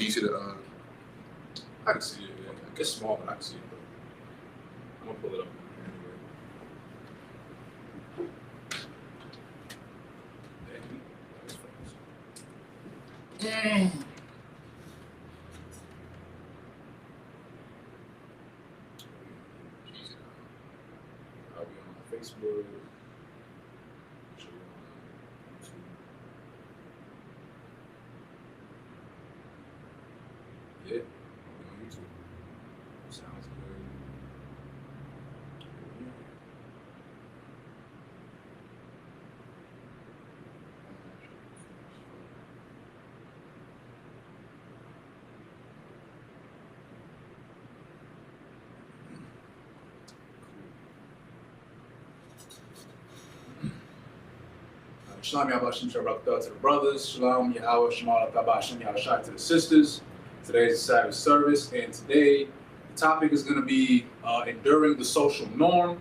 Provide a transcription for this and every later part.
Can you see the? I can see it. Yeah. It gets small, but I can see it. I'm gonna pull it up anyway. I'll be on my Facebook. Yeah, on YouTube. Sounds good. Shalom Yahweh to the brothers. Shalom Yahweh Shema Hashem Yahweh to the sisters. Today is the Sabbath service, and today the topic is going to be enduring the social norm.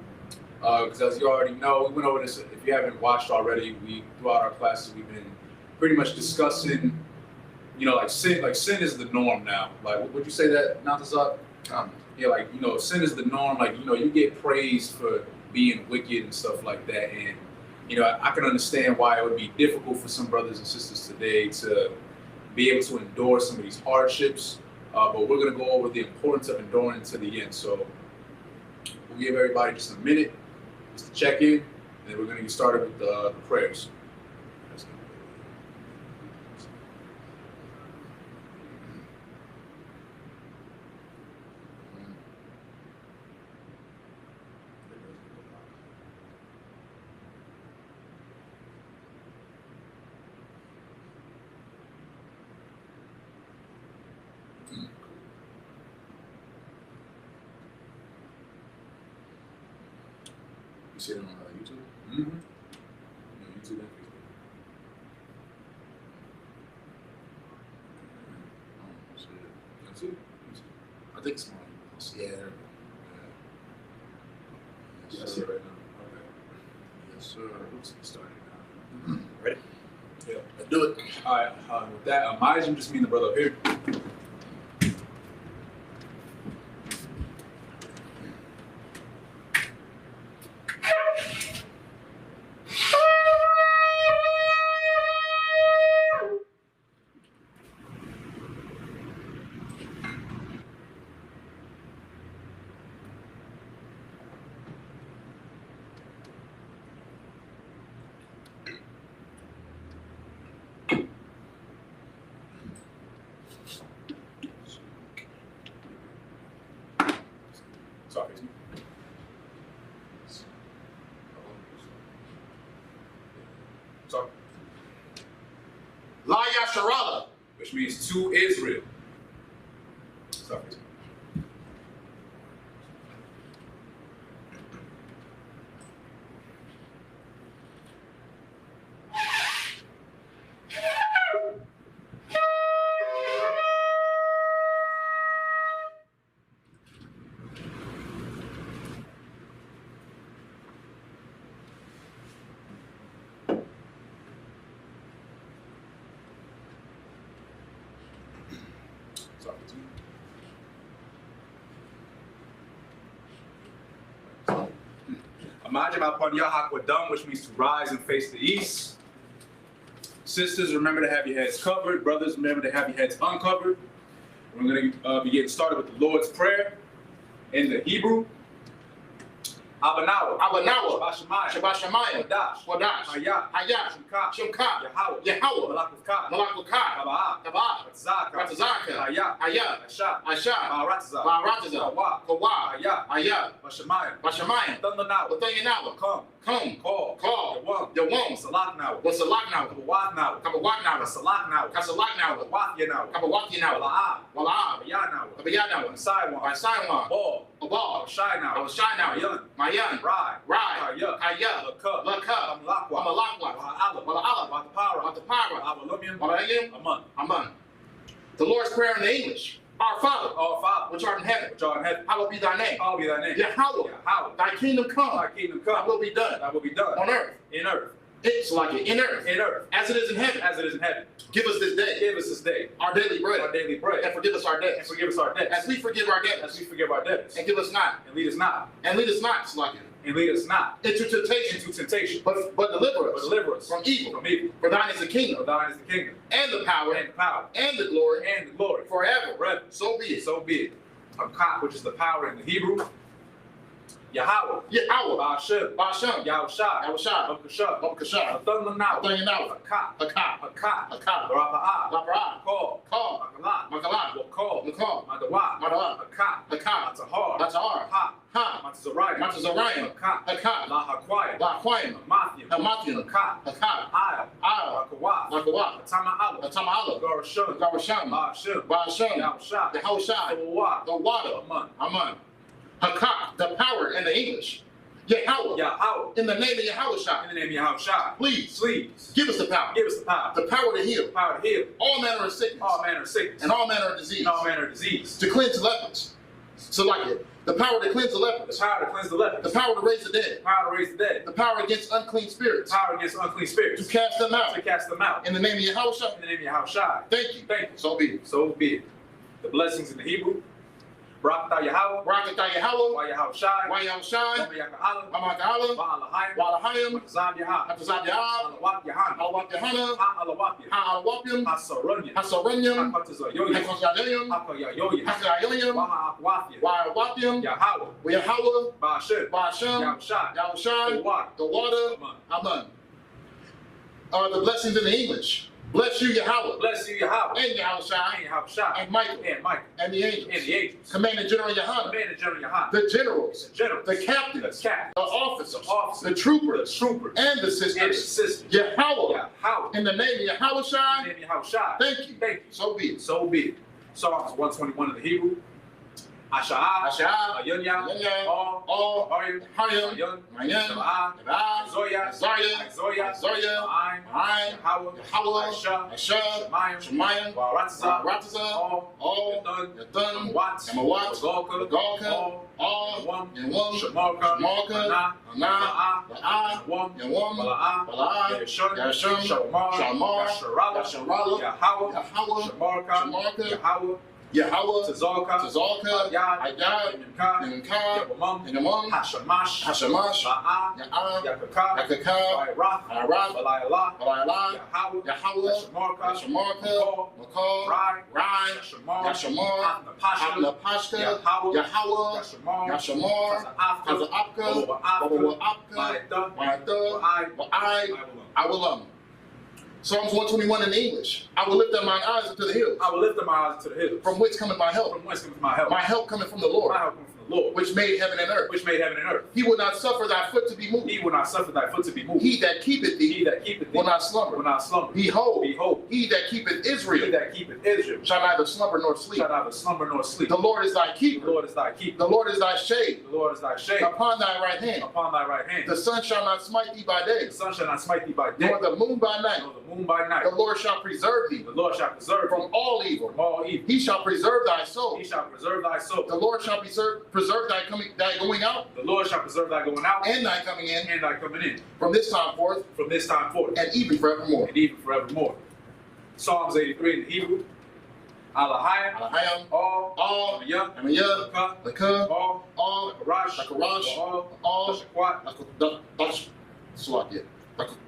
Because as you already know, we went over this. If you haven't watched already, throughout our classes we've been pretty much discussing, like sin. Like sin is the norm now. Like, would you say that, Natazak? Yeah, sin is the norm. Like, you get praised for being wicked and stuff like that, and I can understand why it would be difficult for some brothers and sisters today to be able to endure some of these hardships. But we're going to go over the importance of enduring to the end. So we'll give everybody just a minute just to check in, and then we're going to get started with the prayers. You see it on YouTube? Mm-hmm. YouTube and Facebook. I think it's small. Yeah. Yes, sir. Right now. Okay. Yes, sir. Let's get started now. Ready? Yeah. Let's do it. All right. With that, Majim just mean the brother up here. Which means to Israel. Sorry. Imagine upon Yahakwadam, which means to rise and face the east. Sisters, remember to have your heads covered. Brothers, remember to have your heads uncovered. We're going to be getting started with the Lord's Prayer in the Hebrew. Abanawa, Shabbat Shemayim, Wadash, Hayah, Shimka, Yahweh, Malakukah, Ratzaka, Hayah, Asha, Barataza, Kawa, Hayah, Bashamayim, Thundanawa, Come, Call, Yawam, Salaknawa, Kabawatnawa, Salaknawa, Kabawatnawa, Wala'ab, Yanawa, Saiwan, Abal, Shai now, Mayan, Rai, Kaya, Laka, Amalakwa, Watapara, Awalumium, Aman. The Lord's Prayer in the English. Our Father, which art in heaven, hallowed be thy name. Yahweh, thy kingdom come, thy will be done, on earth, in earth. It's like it in earth, as it is in heaven. Give us this this day our daily bread. our daily bread, And forgive us our and debts. forgive us our debts, As we forgive our as debtors. we forgive our debtors, And give us not. and lead us not Slacken. and lead us not Into temptation. into temptation, But deliver but us deliver us from evil. from evil. For thine is the For kingdom, thine is the kingdom, and the power, and the power, and the glory, and the glory forever. forever. So be it. So be it. Hakak, which is the power in the Hebrew. Yahweh, Yahweh, Ba'ashem, Ba'ashem, Yahushai, Yahushai, Babkashah, Babkashah, Athanaw, Athanaw, Hakak, Hakak, Hakak, Hakak, Barapa'ah, Laparah, Call, Call, Makalah, Makalah, Wakal, Makal, Madawa, Madawa, Hakak, Hakak, Matahar, Matahar, Ha, Ha, Matazariah, Matazariah, Hakak, Hakak, La Hakwaya, Laquayim, Hamathium, Hamathium, Hakak, Hakak, Ayah, Al, Hakawah, Lakawah, Atama'ala, Atama'ala, Garashun, Garasham, Ba'ashem, Ba'ashem, Yahushai, Yahushai, Tawah, the water, Aman, Aman, Hakak, the power in the English, Yahweh, Yahweh, in the name of Yahushai, in the name of Yahushai, please, please give us the power, give us the power to heal, to heal all manner of sickness, all manner of sickness, and all manner of disease, and all manner of disease, to cleanse lepers, so like it, the power to cleanse the the lepers, power to cleanse the lepers, the power to raise the dead, the power to raise the dead, the power against unclean spirits, the power against unclean to spirits, cast them out, to cast them out, in the name of Yahushua, in the name of Yahushai. thank you, Thank you. so be it. So be it. The blessings in the Hebrew, Barakatah Yahweh, Barakatah Yahweh, Wa Yahushai, Wa Yahushai, Wa Yaka'ala, Amaka'ala, Wa Alahayim, Walahayim, Wa Tazab Yahah, Hatazab Yahab, Alawat Yahana, Alawat Yahana, Ha Alawapia, Ha'alawapim, Ha Saranya, Hasaranyam, Ha Katazayoyim, Hakosalayim, Ha Kayayoyim, Hakayoyim, Wa Ha'akwafia, Wa'awapim, Yahweh, Yahweh, Ba'ashem, Ba'ashem, Yahushai, Yahushai, the water, the water, Aman. Aman. The blessings in the English. Bless you, Yahweh, Bless you, Yahweh, and Yahushai, and Yahushai, and Michael, and Michael, and the angels. and the angels. Commanding General Yahana, Commander General Yahana, the generals, the generals, the the captains, captains, the officers, the officers, the troopers, the troopers, and the and the sisters. sisters. Yahweh, Yahweh, in the name of Yahushai, in the name of Yahushai. thank you. Thank you. So be it. So be it. Psalms 121 in the Hebrew. Asha'ah, Asha'ah, Ayunya, Ayunya, All, Hayim, Ayun, Mayan, Shaba'ah, Nabah, Zoya, Isaiah, Zoya, Isaiah, Ma'aim, Ma'aim, Yahweh, Yahweh, Aisha, Asher, Shemayim, Shemayim, Waratza, Rataza, All, Yathan, Wat, Amawat, Galka, Galka, All, Yawam, Shamarka, Shamarka, Anah, La'ah, Yawam, Yawam, Bala'ah, Bala'ah, Yashun, Yashun, Shamar, Shamar, Yasharala, Yasharala, Yahweh, Yahweh, Shamarka, Shamarka, Yahweh, Yahweh, Tazalka, Tazalka, Ayad, Ayad, Nimka, Nimka, Yawamam, Yawam, Hashamash, Hashamash, Ba'ah, Ya'ah, Yakaka, Yakaka, Wa'irath, Arath, Balayala, Balayala, Yahweh, Yahweh, Shamarka, Shamarka, Makal, Rai, Rai, Yashamar, Yashamar, Napashka, Napashka, Yahweh, Yahweh, Yashamar, Yashamar, Taza'afka, Taza'afka, Babawa'afka, Babawa'afka, Wa'ida, Wa'ai, Wa'ai, I will Psalms 121 in English. I will lift up mine eyes unto the hills. I will lift up my eyes to the hills. From whence cometh my help? From whence cometh my help? My help cometh from the Lord, My help comes from the Lord, which made heaven and earth. which made heaven and earth. He will not suffer thy foot to be moved. He will not suffer thy foot to be moved. He that keepeth He thee that keepeth thee will not slumber. will not slumber. Behold, Behold, he that keepeth he Israel that keepeth Israel shall neither slumber nor sleep. shall neither slumber nor sleep. The Lord is thy The keeper. Lord is thy keeper. The Lord is thy shade The Lord is thy shade upon thy right hand. upon thy right hand. The sun shall not smite thee by day, The sun shall not smite thee by day, nor the moon by night. nor the moon by night. The Lord shall preserve thee The Lord shall preserve thee from all evil. from all evil. He shall preserve thy soul. He shall preserve thy soul. The Lord shall preserve thy going out The Lord shall preserve thy going out and thy coming in and thy coming in from this time forth from this time forth and even forevermore. and even forevermore. Psalms 83 in the Hebrew. Alahayim, Alahayim, all, Amiyah, Amiyah, Laka, Laka, all, Rakarash, Zakarash, all, Tashakwat, Slakia,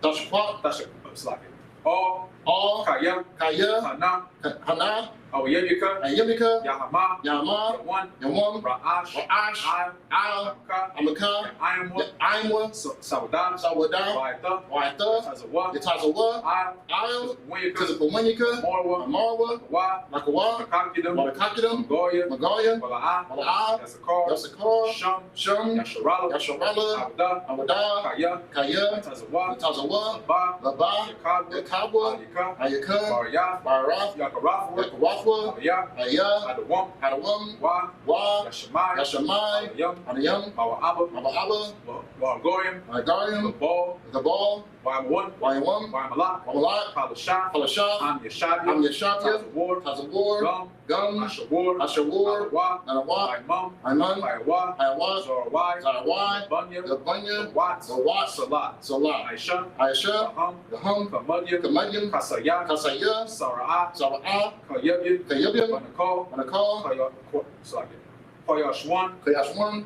Dashquat, all, Kaya, Kaya, Hana, Hana, Awayemika, Ayemika, Yahama, Yama, Yawan, Yawam, Ra'ash, Ra'ash, Al, Amaka, Amaka, Ayamwa, Aimwa, Sawadan, Sawadan, Waita, Waita, Tazawa, Yatazawa, Al, Al, Wayaka, Tizapawanika, Morwa, Amarwa, Wa, Lakawa, Makakidam, Malakakidam, Goya, Magaya, Wala'a, Wala'a, Yasakar, Yasakar, Sham, Shum, Yasharala, Yasharala, Abda, Awada, Kaya, Kaya, Tazawa, Tazawa, Ba, Laba, Yakabwa, Yakabwa, Ayaka, Ayaka, Barya, Barath, Yakarathwa, Yakawafwa, Aya, Aya, Adawam, Hadawam, Wa, Wa, Yashamai, Yashamai, Yam, Adayam, Bawa'aba, Abba, Wargoyim, Agarium, Gabal, Gabal, Wa'amun, Wa'amun, Wa'amalak, Wa'amalak, Palashah, Palashah, Am Yeshavia, Am Yeshavia, Tazawar, Tazawar, Gum, Gum, Ashawar, Ashawar, Alawa, Nanawa, Imam, Iman, Ayawa, Ayawa, Zorawai, Zarawai, Bunya, Gabunya, Wat, Zawat, Salat, Salah, Aisha, Aisha, Aham, Gaham, Kamadyam, Kamadyam, Kasaya, Kasaya, Sara'ah, Sara'ah, Kayabyam, Kayabyam, Manakal, Manakal, Koyashwan, Kayashwan,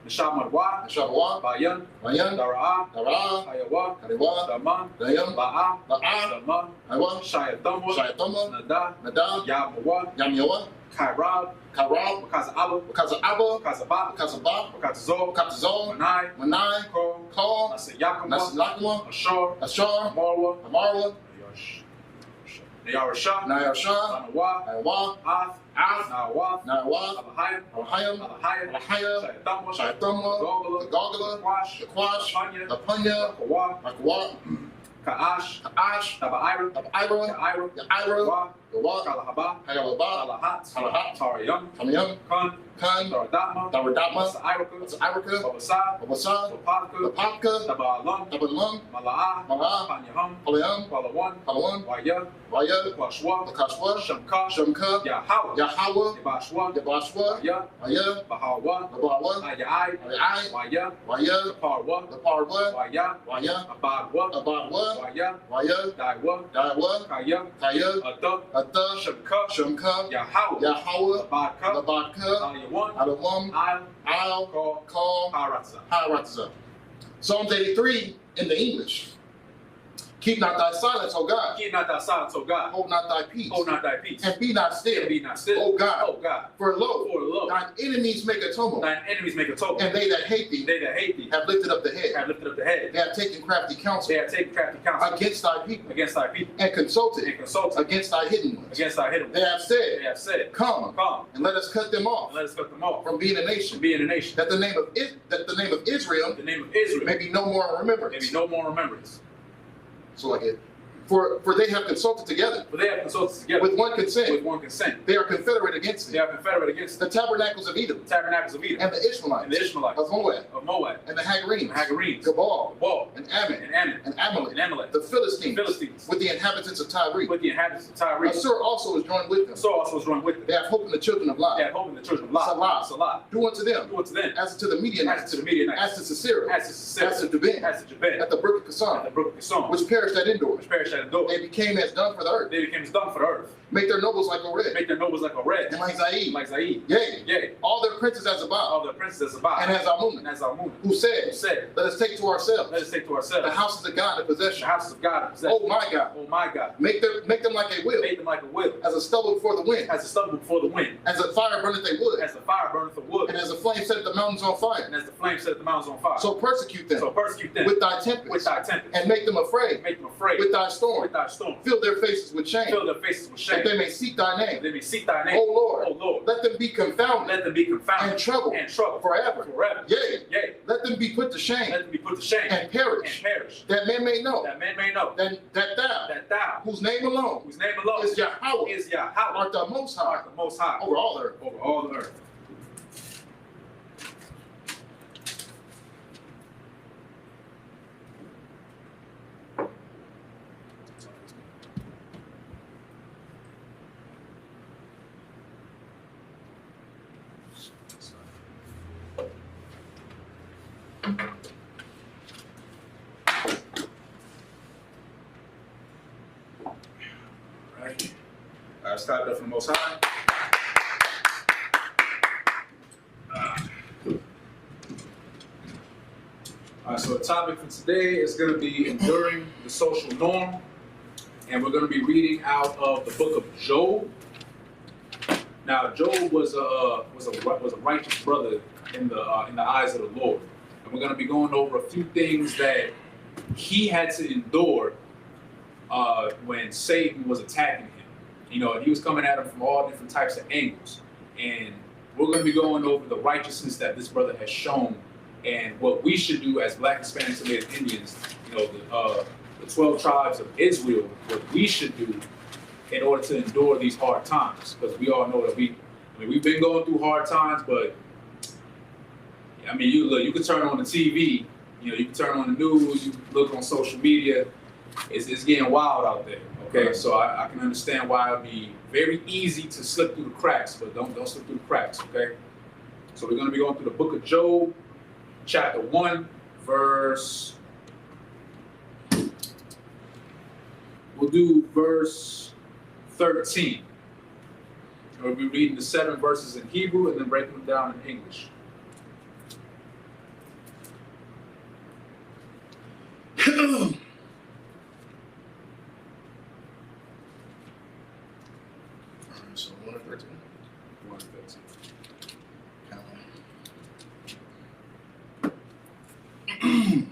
Nishamadwa, Shawa, Bayan, Bayan, Dara'ah, Dara, Ayawa, Kariwa, Daman, Dayam, Ba'a, Ba'a, Dama, Iwa, Shayatama, Shayatama, Nada, Nada, Yamawa, Yamyawa, Kairab, Karab, Kaza'aba, Kaza'aba, Kazaba, Kazaba, Kazazol, Katazol, Manai, Manai, Ko, Kol, Nasayakama, Nasilakwa, Ashar, Ashar, Marwa, Amarwa, Nayarashah, Nayarshah, Anawa, Ayawa, Ath, Af, Nawath, Nawa, Alahayim, Alahayam, Alahayim, Alahaya, Shayatama, Shayatama, Gogala, Gogala, Quash, Quash, Apanya, Apanya, Kawa, Akwa, Ka'ash, Ash, Taba'ira, Ira, Ya'ira, Yaira, Wa, Gawa, Kalahaba, Hagalaba, Alahat, Alahat, Tarayam, Tamyam, Khan, Khan, Daradama, Daradama, Sa'iraka, Irica, Babasa, Babasa, Wapaka, Lapaka, Taba'alam, Tabalam, Mala'ah, Mala'ah, Panyaham, Palayam, Palawan, Palawan, Waya, Waya, Kwashwa, Lakashwa, Shamka, Shamka, Yahawa, Yahawa, Yabashwa, Yabashwa, Waya, Waya, Bahawa, Labawa, Ayai, Ayai, Waya, Waya, Parwa, Laparwa, Waya, Waya, Abadwa, Abadwa, Waya, Waya, Daiwa, Daiwa, Kaya, Kaya, Adab, Atta, Shamka, Shamka, Yahawa, Yahawa, Abadka, Labadka, Ayawan, Alawam, Al, Al, Call, Call, Haratza. Haratza. Psalms 83 in the English. Keep not thy silence, O God. Keep not thy silence, O God. Hold not thy peace. Hold not thy peace. And be not still. And be not still. O God. O God. For lo, For lo, thine enemies make a tumult. thine enemies make a tumult. And they that hate thee They that hate thee have lifted up the head. have lifted up the head. They have taken crafty counsel They have taken crafty counsel against thy people. against thy people. And consulted And consulted against thy hidden ones. against thy hidden They ones. have said, They have said, Come, Come, and let us cut them off and let us cut them off from being a from nation, being a nation. that the name of Israel The name of Israel may be no more in may remembrance. be no more remembrance. So like it. For they have consulted together For they have consulted together with one consent. with one consent. They are confederate against They thee. are confederate against The tabernacles of Edom, the tabernacles of Edom and the and the Ishmaelites, Ishmaelites of Moab, of Moab and the and Hagarenes, the Hagarenes, Gabal, Wall and Ammon, and Ammon and Amalek, and Amalek, the the Philistines, Philistines, with the inhabitants of Tyre. with the inhabitants of Tyre. Assur also is joined with them. So also was joined with They them. have hope in the children of They Lot. had hope in the children of Lot. Salah. Salah. Do unto them Do unto them as to the as Midianites, to the Midianites, as to Sisera, as to Sisera, as to Debin, as to Jabin, at the brook of at the Kison, brook of Kison, which perished at Endor. which perished at the door. They became as dung for the earth. They became as dung for the earth. Make their nobles like Oreb, Make their nobles like a red, and like Zaid. like Zaid. Yea, Yea, all their princes as Abal, all the princes of Sabbath and as and Almunah, as Almunah, who who said, said, Let us take to ourselves let us take to the ourselves houses of God in the possession. houses of God in possession. Oh my God, Oh my God. make them like a will, Made them like a will, as a stubble before the wind, as a stubble before the wind, as a fire burneth a wood, as the fire burneth the wood, and as a flame setteth the mountains on fire. and as the flame set the mountains on fire. So persecute them So persecute them with thy with tempest, thy tempest, and make them afraid make them afraid with thy storm. with thy storm. Fill their faces with shame, Fill their faces with that shame, they may seek thy name. they may seek thy name. O Lord, O Lord, let them be confounded let them be confounded and troubled and troubled forever. forever. Yea, Yea, let them be put to shame let them be put to shame and perish, that men may know that men may know that thou, that thou, whose name alone whose name alone is Yahweh, is Yahweh, art the most high art the most high over all the earth. over all the earth. Right. Start it up from the Most High. All right, so the topic for today is going to be enduring the social norm, and we're going to be reading out of the book of Job. Now, Job was a righteous brother in the eyes of the Lord, and we're going to be going over a few things that he had to endure when Satan was attacking him. You know, and he was coming at him from all different types of angles, and we're going to be going over the righteousness that this brother has shown, and what we should do as Black, Hispanics, and Native Indians. You know, the 12 tribes of Israel, what we should do in order to endure these hard times, because we all know that we've been going through hard times, but I mean, you can turn on the TV You know, you can turn on the news, you can look on social media. It's getting wild out there. Okay, so I can understand why it'd be very easy to slip through the cracks, but don't slip through the cracks. Okay, so we're going to be going through the book of Job, chapter 1, verse. We'll do verse 13. And we'll be reading the 7 verses in Hebrew and then breaking them down in English. So 1 and 13. 1 and 13.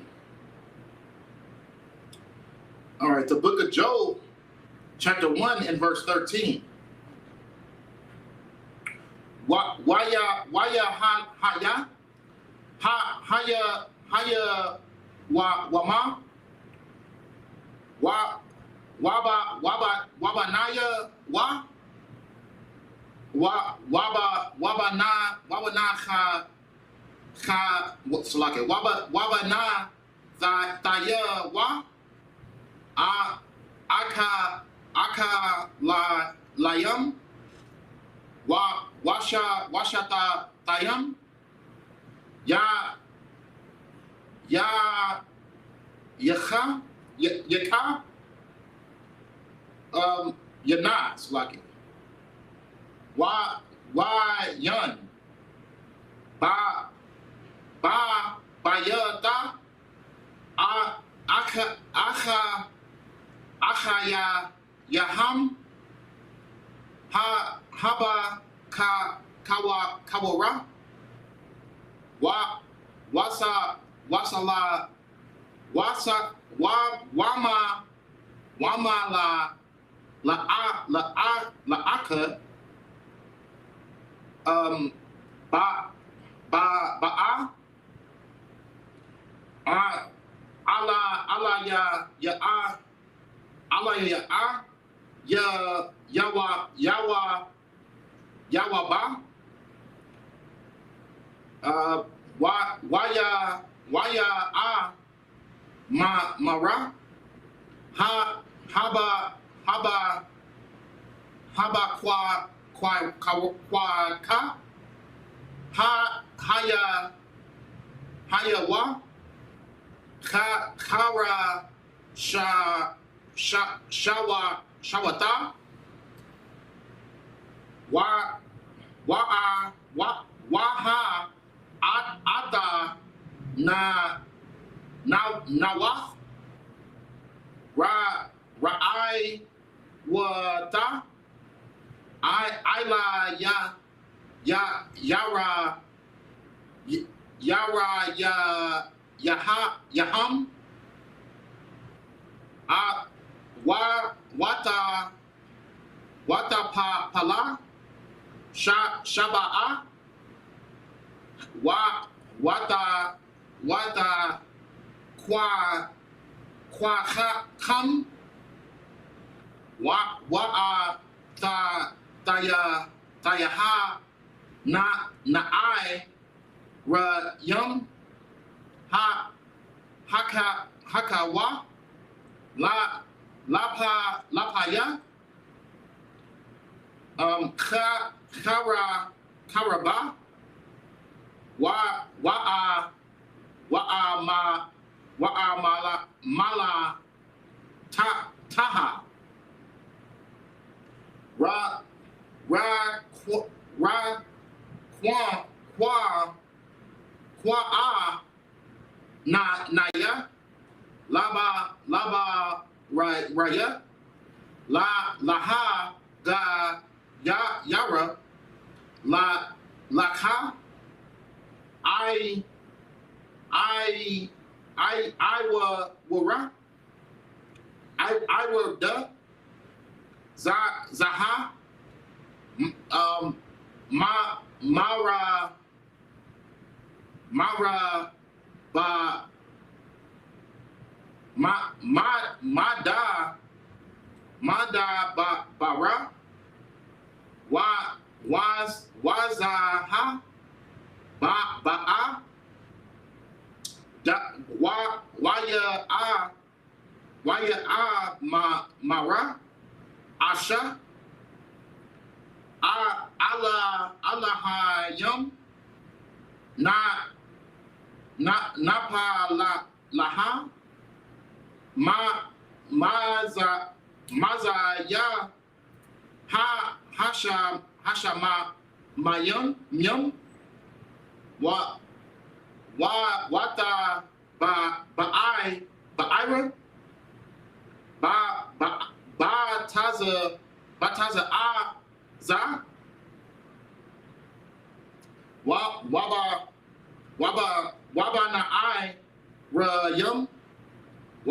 All right, the book of Job, chapter 1 and verse 13. Waya haya wama wabanaya wabana salake wabana thaya aka layam washata tayam yaka yanaz like yan bayata aka yaham haba kawara wama la aka ala yawaba waya mara haba kwa ka haya wa kara shawata waha ada nawa ra'ai wata ila yaham wata pala shaba'a wata kwa kham tayaha na ai yum hakawa lapaya karaba mala taha kwa naya laba raya laha yara laka I were the zaha mara ba mada bara wazaha ba'a mara asha alahayam napa laha mazaya hasha mayam myam wata ba'ira bataza za waba na rayam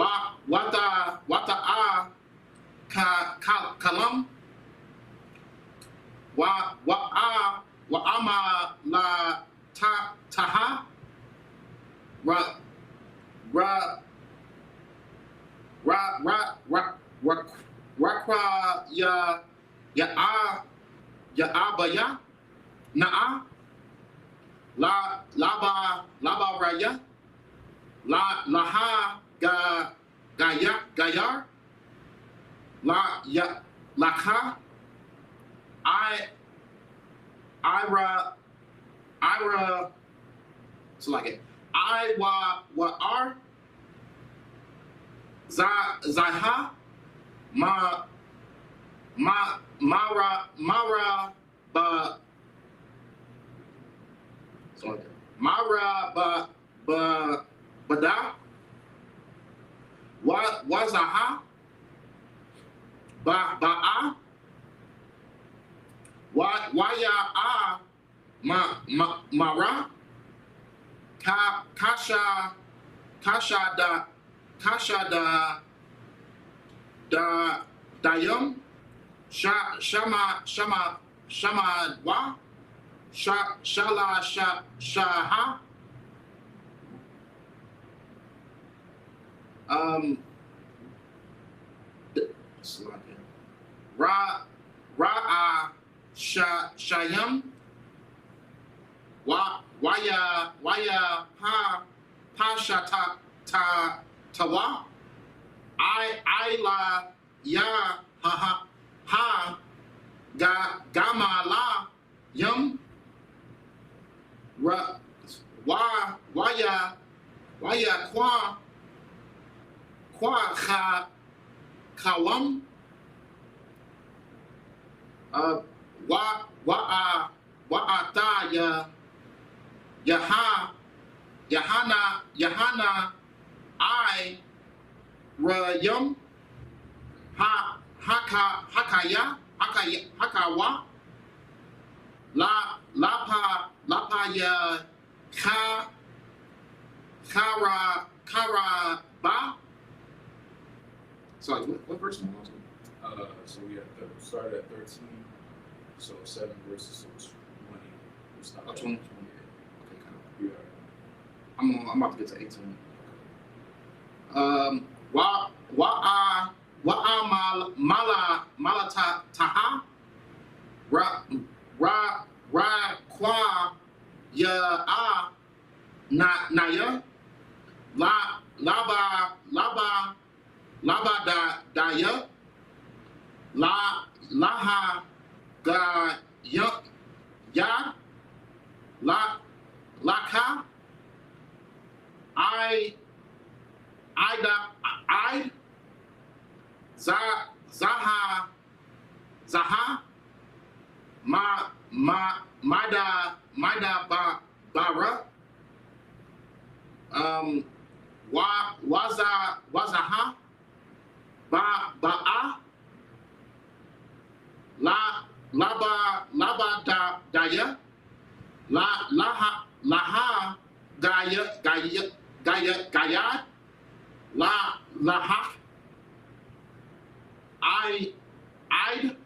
wata kalam wa ama la taha rakra ya abaya naa laba raya laha gayar laka ira so like it wa ar zaha mara ba so like it mara bada wazaha ba'a waya mara kasha dayam shama wa shala shaha ra'a shayam waya pa tawa la ya ha gama la yum waya kwa kawam wa'ata yahana I rayam hakawa lapa ya kara ba. Sorry, what verse am I on? So we started at 13, so 7 verses, so it's 20. We stopped at 20. 20. Okay, kind of. Yeah. I'm about to get to 18. Mala taha ra kwa ya naya laba daya laha ga ya laka I zaha maida bara wazaha ba'a laba daya laha gaya laha I'd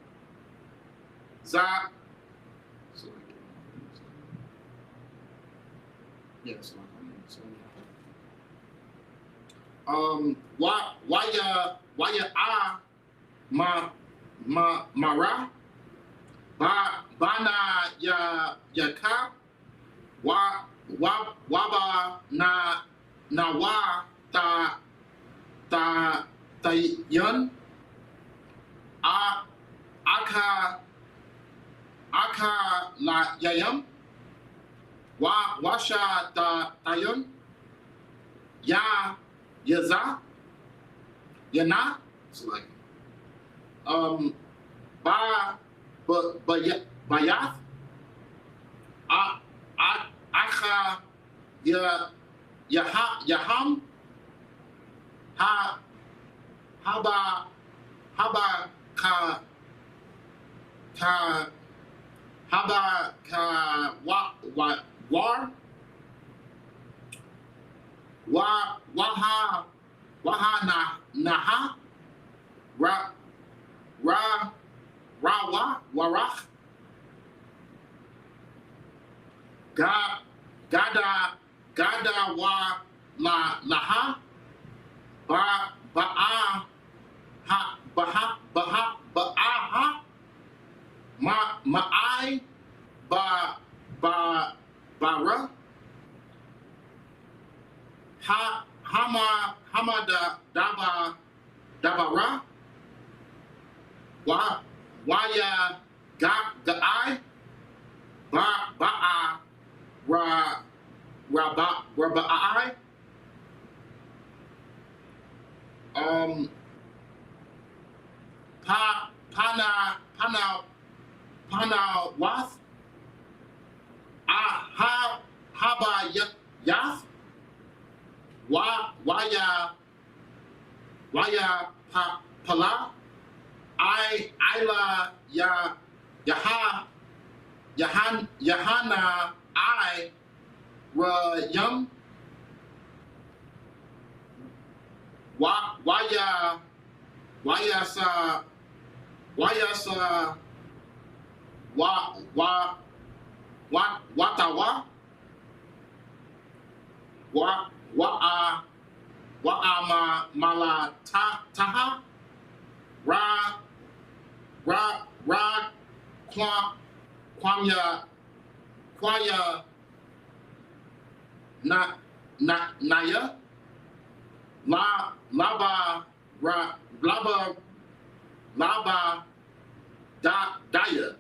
za yes waya mara bana ya ka waba Nawa ta yun aka la yayam washa ta yun ya yaza yana. It's like bayath acha yaham haba ka war waha naha rawa warach gada wa laha ba'aha ma'ai bara hamada dabara waya ga'ai ba'a raba'ai pana wath haba yath waya pala ila yahana I yum wayasa watawa mala taha ra kwaya naya laba daya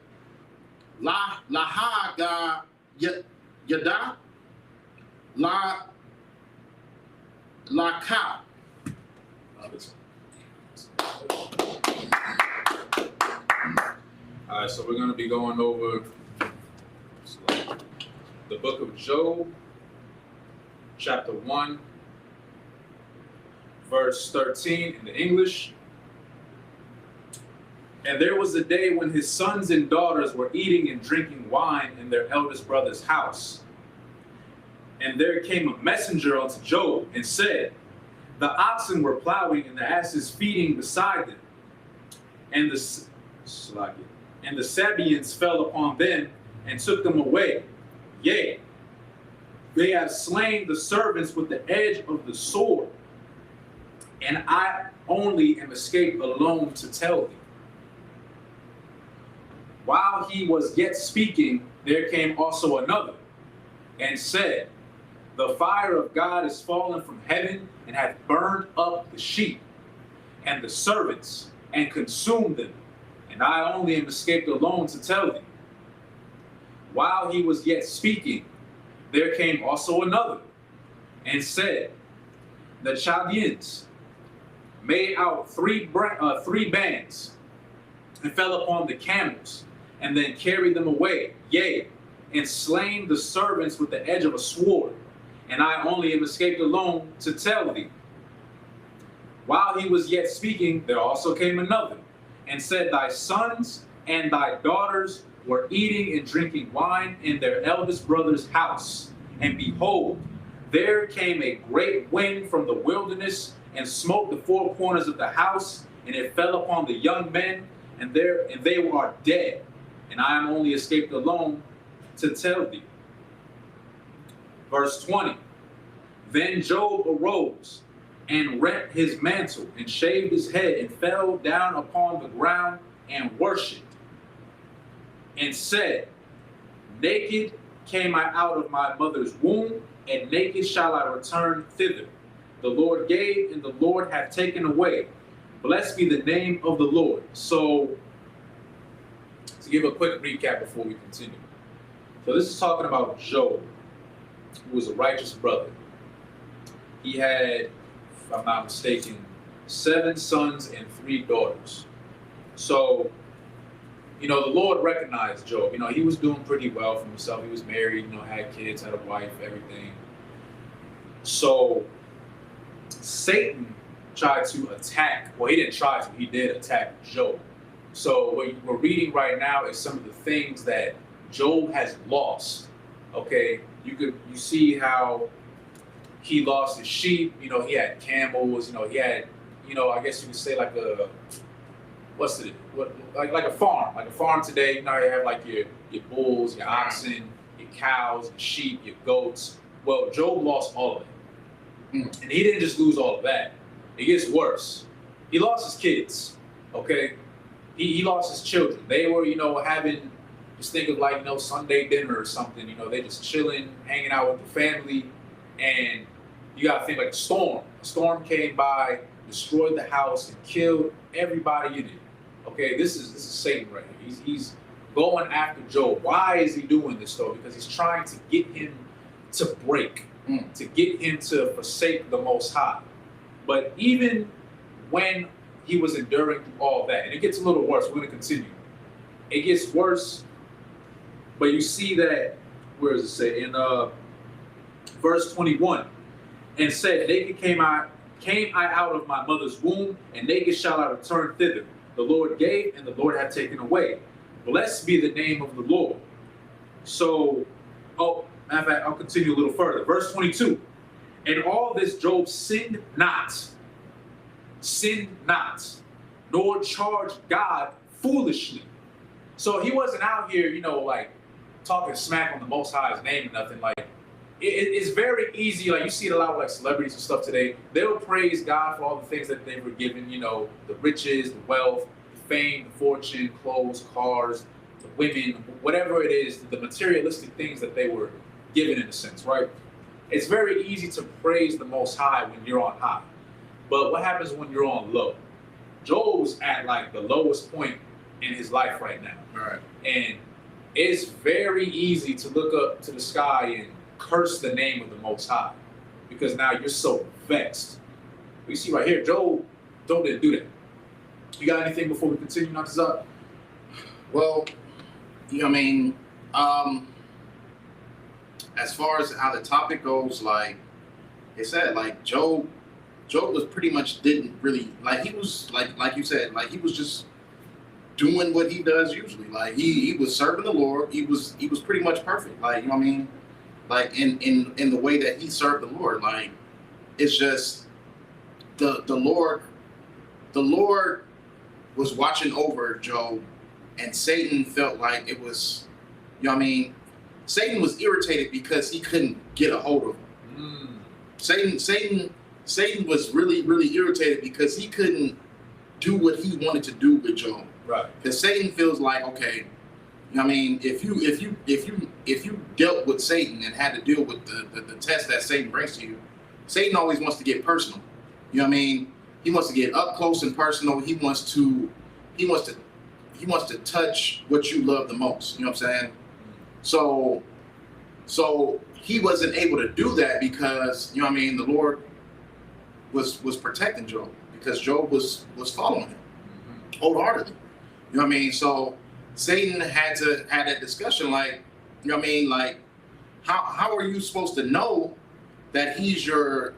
laha ga yada la ka. All right, so we're going to be going over the book of Job, chapter 1, verse 13 in the English. And there was a day when his sons and daughters were eating and drinking wine in their eldest brother's house. And there came a messenger unto Job and said, the oxen were plowing and the asses feeding beside them. And the Sabaeans fell upon them and took them away. Yea, they have slain the servants with the edge of the sword. And I only am escaped alone to tell thee. While he was yet speaking, there came also another, and said, the fire of God is fallen from heaven, and hath burned up the sheep, and the servants, and consumed them. And I only am escaped alone to tell thee. While he was yet speaking, there came also another, and said, the Chaldeans made out three bands, and fell upon the camels, and then carried them away, yea, and slain the servants with the edge of a sword. And I only am escaped alone to tell thee. While he was yet speaking, there also came another, and said, thy sons and thy daughters were eating and drinking wine in their eldest brother's house. And behold, there came a great wind from the wilderness, and smote the four corners of the house, and it fell upon the young men, and they were dead. And I am only escaped alone to tell thee. Verse 20. Then Job arose and rent his mantle and shaved his head and fell down upon the ground and worshipped and said, naked came I out of my mother's womb, and naked shall I return thither. The Lord gave, and the Lord hath taken away. Blessed be the name of the Lord. So, to give a quick recap before we continue. So this is talking about Job, who was a righteous brother. He had, if I'm not mistaken, 7 sons and 3 daughters. So, the Lord recognized Job. He was doing pretty well for himself. He was married, had kids, had a wife, everything. So, Satan tried to attack, well, he didn't try to, he did attack Job. So what we're reading right now is some of the things that Job has lost. Okay, you see how he lost his sheep. He had camels. He had, I guess you could say like a like a farm, today. You have like your bulls, your oxen, your cows, your sheep, your goats. Well, Job lost all of it, and he didn't just lose all of that. It gets worse. He lost his kids. Okay. He lost his children. They were, having, just think of like, Sunday dinner or something. They just chilling, hanging out with the family. And you got to think like a storm. A storm came by, destroyed the house, and killed everybody in it. Okay, this is Satan right here. He's going after Job. Why is he doing this though? Because he's trying to get him to break, to get him to forsake the Most High. But even when he was enduring through all that, and it gets a little worse. We're going to continue. It gets worse, but you see that, where does it say? In verse 21, and said, naked came I out of my mother's womb, and naked shall I return thither. The Lord gave, and the Lord hath taken away. Blessed be the name of the Lord. So, matter of fact, I'll continue a little further. Verse 22, and all this Job sinned not, nor charged God foolishly. So he wasn't out here, like talking smack on the Most High's name or nothing. Like it's very easy. Like you see it a lot with like celebrities and stuff today. They'll praise God for all the things that they were given. The riches, the wealth, the fame, the fortune, clothes, cars, the women, whatever it is, the materialistic things that they were given in a sense, right? It's very easy to praise the Most High when you're on high. But what happens when you're on low? Job's at like the lowest point in his life right now. Right. And it's very easy to look up to the sky and curse the name of the Most High because now you're so vexed. We see right here, Job didn't do that. You got anything before we continue, Natazak? Well, as far as how the topic goes, like it said, like Job was pretty much didn't really like he was like you said, like he was just doing what he does usually. Like he was serving the Lord. He was pretty much perfect. Like like in the way that he served the Lord. Like it's just the Lord was watching over Job, and Satan felt like it was Satan was irritated because he couldn't get a hold of him. Satan was really, really irritated because he couldn't do what he wanted to do with Job. Right. Because Satan feels like, okay, if you dealt with Satan and had to deal with the test that Satan brings to you, Satan always wants to get personal. He wants to get up close and personal. He wants to touch what you love the most. You know what I'm saying? So he wasn't able to do that because the Lord was protecting Job because Job was following him wholeheartedly. So Satan had that discussion like, like how are you supposed to know that he's your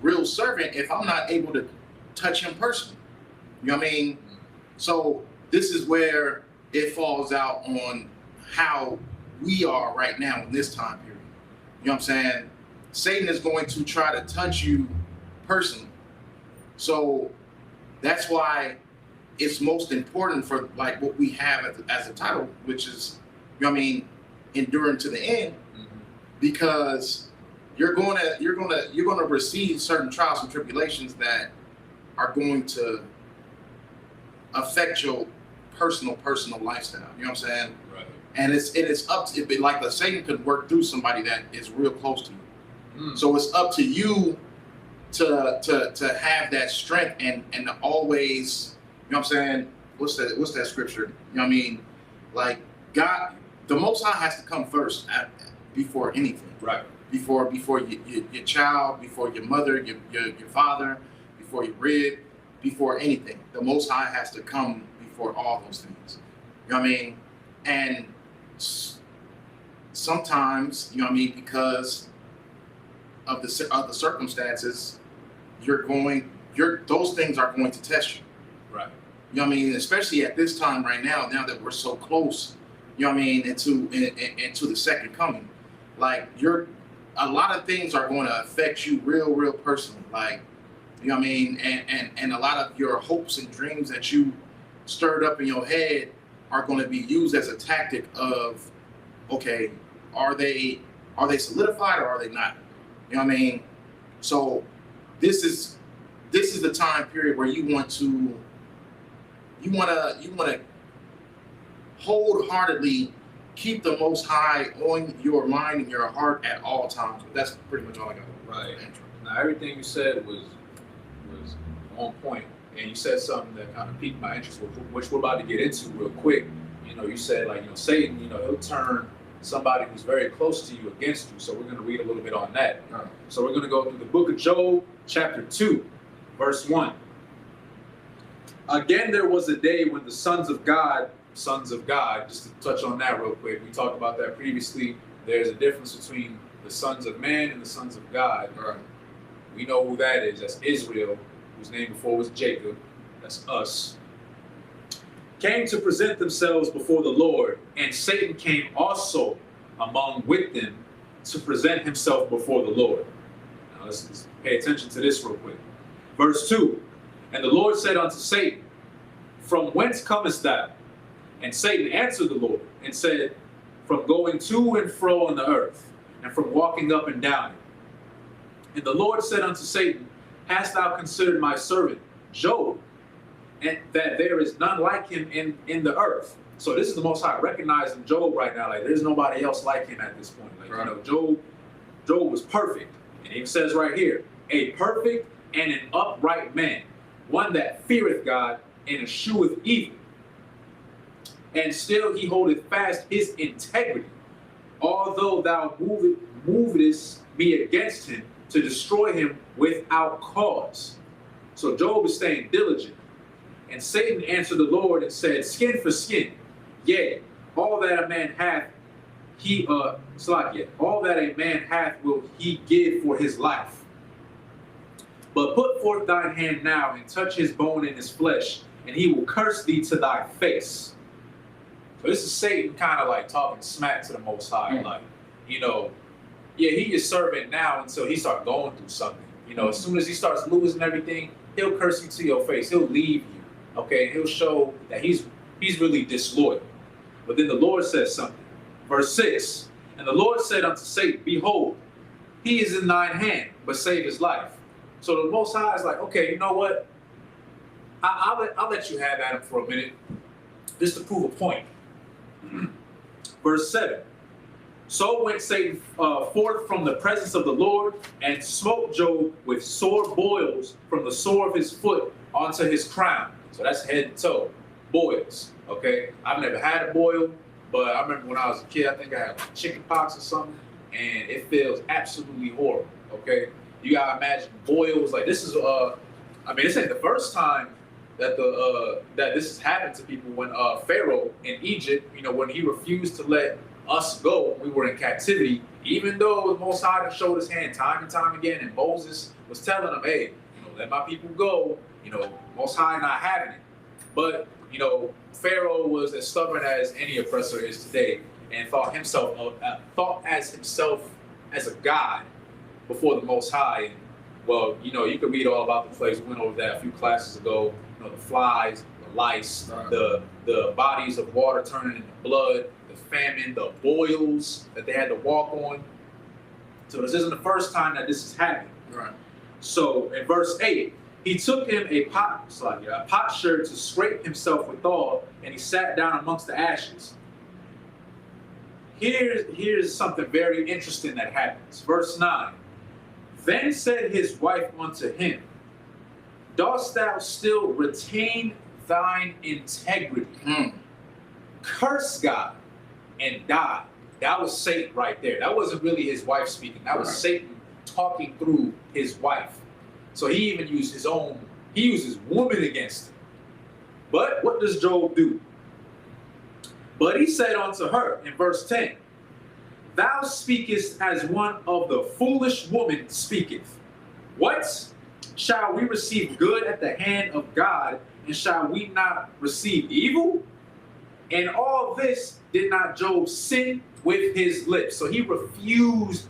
real servant if I'm not able to touch him personally? So this is where it falls out on how we are right now in this time period. You know what I'm saying? Satan is going to try to touch you personally. So that's why it's most important for like what we have as a title, which is, enduring to the end, because you're gonna receive certain trials and tribulations that are going to affect your personal lifestyle. You know what I'm saying? Right. And it's up to it, like the Satan could work through somebody that is real close to you. So it's up to you to have that strength and to always, you know what I'm saying? What's that scripture? You know what I mean? Like God, the Most High has to come first before anything. Right. Before your child, before your mother, your father, before your rib, before anything. The Most High has to come before all those things. You know what I mean? And sometimes, you know what I mean, because of the circumstances, those things are going to test you. Right. You know what I mean? Especially at this time right now that we're so close, you know what I mean, into the second coming. Like a lot of things are going to affect you real personally. Like, you know what I mean? And a lot of your hopes and dreams that you stirred up in your head are going to be used as a tactic of, okay, are they solidified or are they not? You know what I mean? So this is the time period where you want to wholeheartedly keep the Most High on your mind and your heart at all times. That's pretty much all I got. Right. Now everything you said was on point, and you said something that kind of piqued my interest, which we're about to get into real quick. You know, you said like, you know, Satan, you know, he'll turn somebody who's very close to you against you. So we're going to read a little bit on that. Right. So we're going to go through the book of Job, chapter 2, verse 1. Again, there was a day when the sons of God, just to touch on that real quick, we talked about that previously. There's a difference between the sons of man and the sons of God. Right. We know who that is. That's Israel, whose name before was Jacob. That's us. Came to present themselves before the Lord, and Satan came also among with them to present himself before the Lord. Now let's pay attention to this real quick. Verse 2, and the Lord said unto Satan, from whence comest thou? And Satan answered the Lord and said, from going to and fro on the earth, and from walking up and down it. And the Lord said unto Satan, hast thou considered my servant Job, and that there is none like him in the earth? So this is the Most High recognizing Job right now. Like there's nobody else like him at this point. Like, right. You know, Job was perfect. And he says right here, a perfect and an upright man, one that feareth God and escheweth evil. And still he holdeth fast his integrity, although thou movest me against him to destroy him without cause. So Job is staying diligent. And Satan answered the Lord and said, skin for skin, yea, all that a man hath, all that a man hath will he give for his life. But put forth thine hand now and touch his bone and his flesh, and he will curse thee to thy face. So this is Satan kind of like talking smack to the Most High. Like, you know, yeah, he is servant now until he starts going through something. You know, as soon as he starts losing everything, he'll curse you to your face. He'll leave you. Okay, he'll show that he's really disloyal. But then the Lord says something. Verse 6, and the Lord said unto Satan, behold, he is in thine hand, but save his life. So the Most High is like, okay, you know what? I'll let you have at him for a minute, just to prove a point. Verse 7, so went Satan forth from the presence of the Lord, and smote Job with sore boils from the sore of his foot onto his crown. So that's head to toe, boils, okay? I've never had a boil, but I remember when I was a kid, I think I had like chicken pox or something, and it feels absolutely horrible, okay? You gotta imagine boils, like this is, this ain't the first time that that this has happened to people. When Pharaoh in Egypt, you know, when he refused to let us go when we were in captivity, even though the Most High showed his hand time and time again, and Moses was telling him, hey, you know, let my people go, you know, Most High not having it. But, you know, Pharaoh was as stubborn as any oppressor is today, and thought as himself as a god before the Most High. And, well, you know, you can read all about the plagues. We went over that a few classes ago. You know, the flies, the lice, right. the bodies of water turning into blood, the famine, the boils that they had to walk on. So this isn't the first time that this has happened. Right. So in verse 8, he took him a potsherd to scrape himself withal, and he sat down amongst the ashes. here's something very interesting that happens. Verse 9. Then said his wife unto him, dost thou still retain thine integrity? Curse God and die. That was Satan right there. That wasn't really his wife speaking. That was Satan talking through his wife. So he even used he used his woman against him. But what does Job do? But he said unto her in verse 10, thou speakest as one of the foolish woman speaketh. What? Shall we receive good at the hand of God, and shall we not receive evil? And all this did not Job sin with his lips. So he refused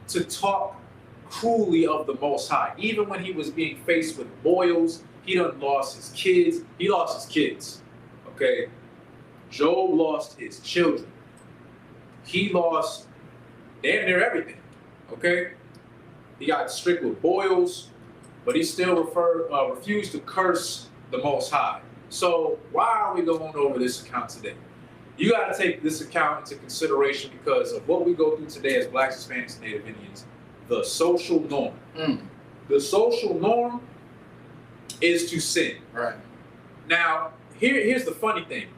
to talk cruelly of the Most High. Even when he was being faced with boils, he done lost his kids. He lost his kids, okay? Job lost his children. He lost damn near everything, okay? He got strict with boils, but he still refused to curse the Most High. So why are we going over this account today? You got to take this account into consideration because of what we go through today as Blacks, Hispanics, and Native Indians, the social norm. The social norm is to sin. Right. Now, here's the funny thing.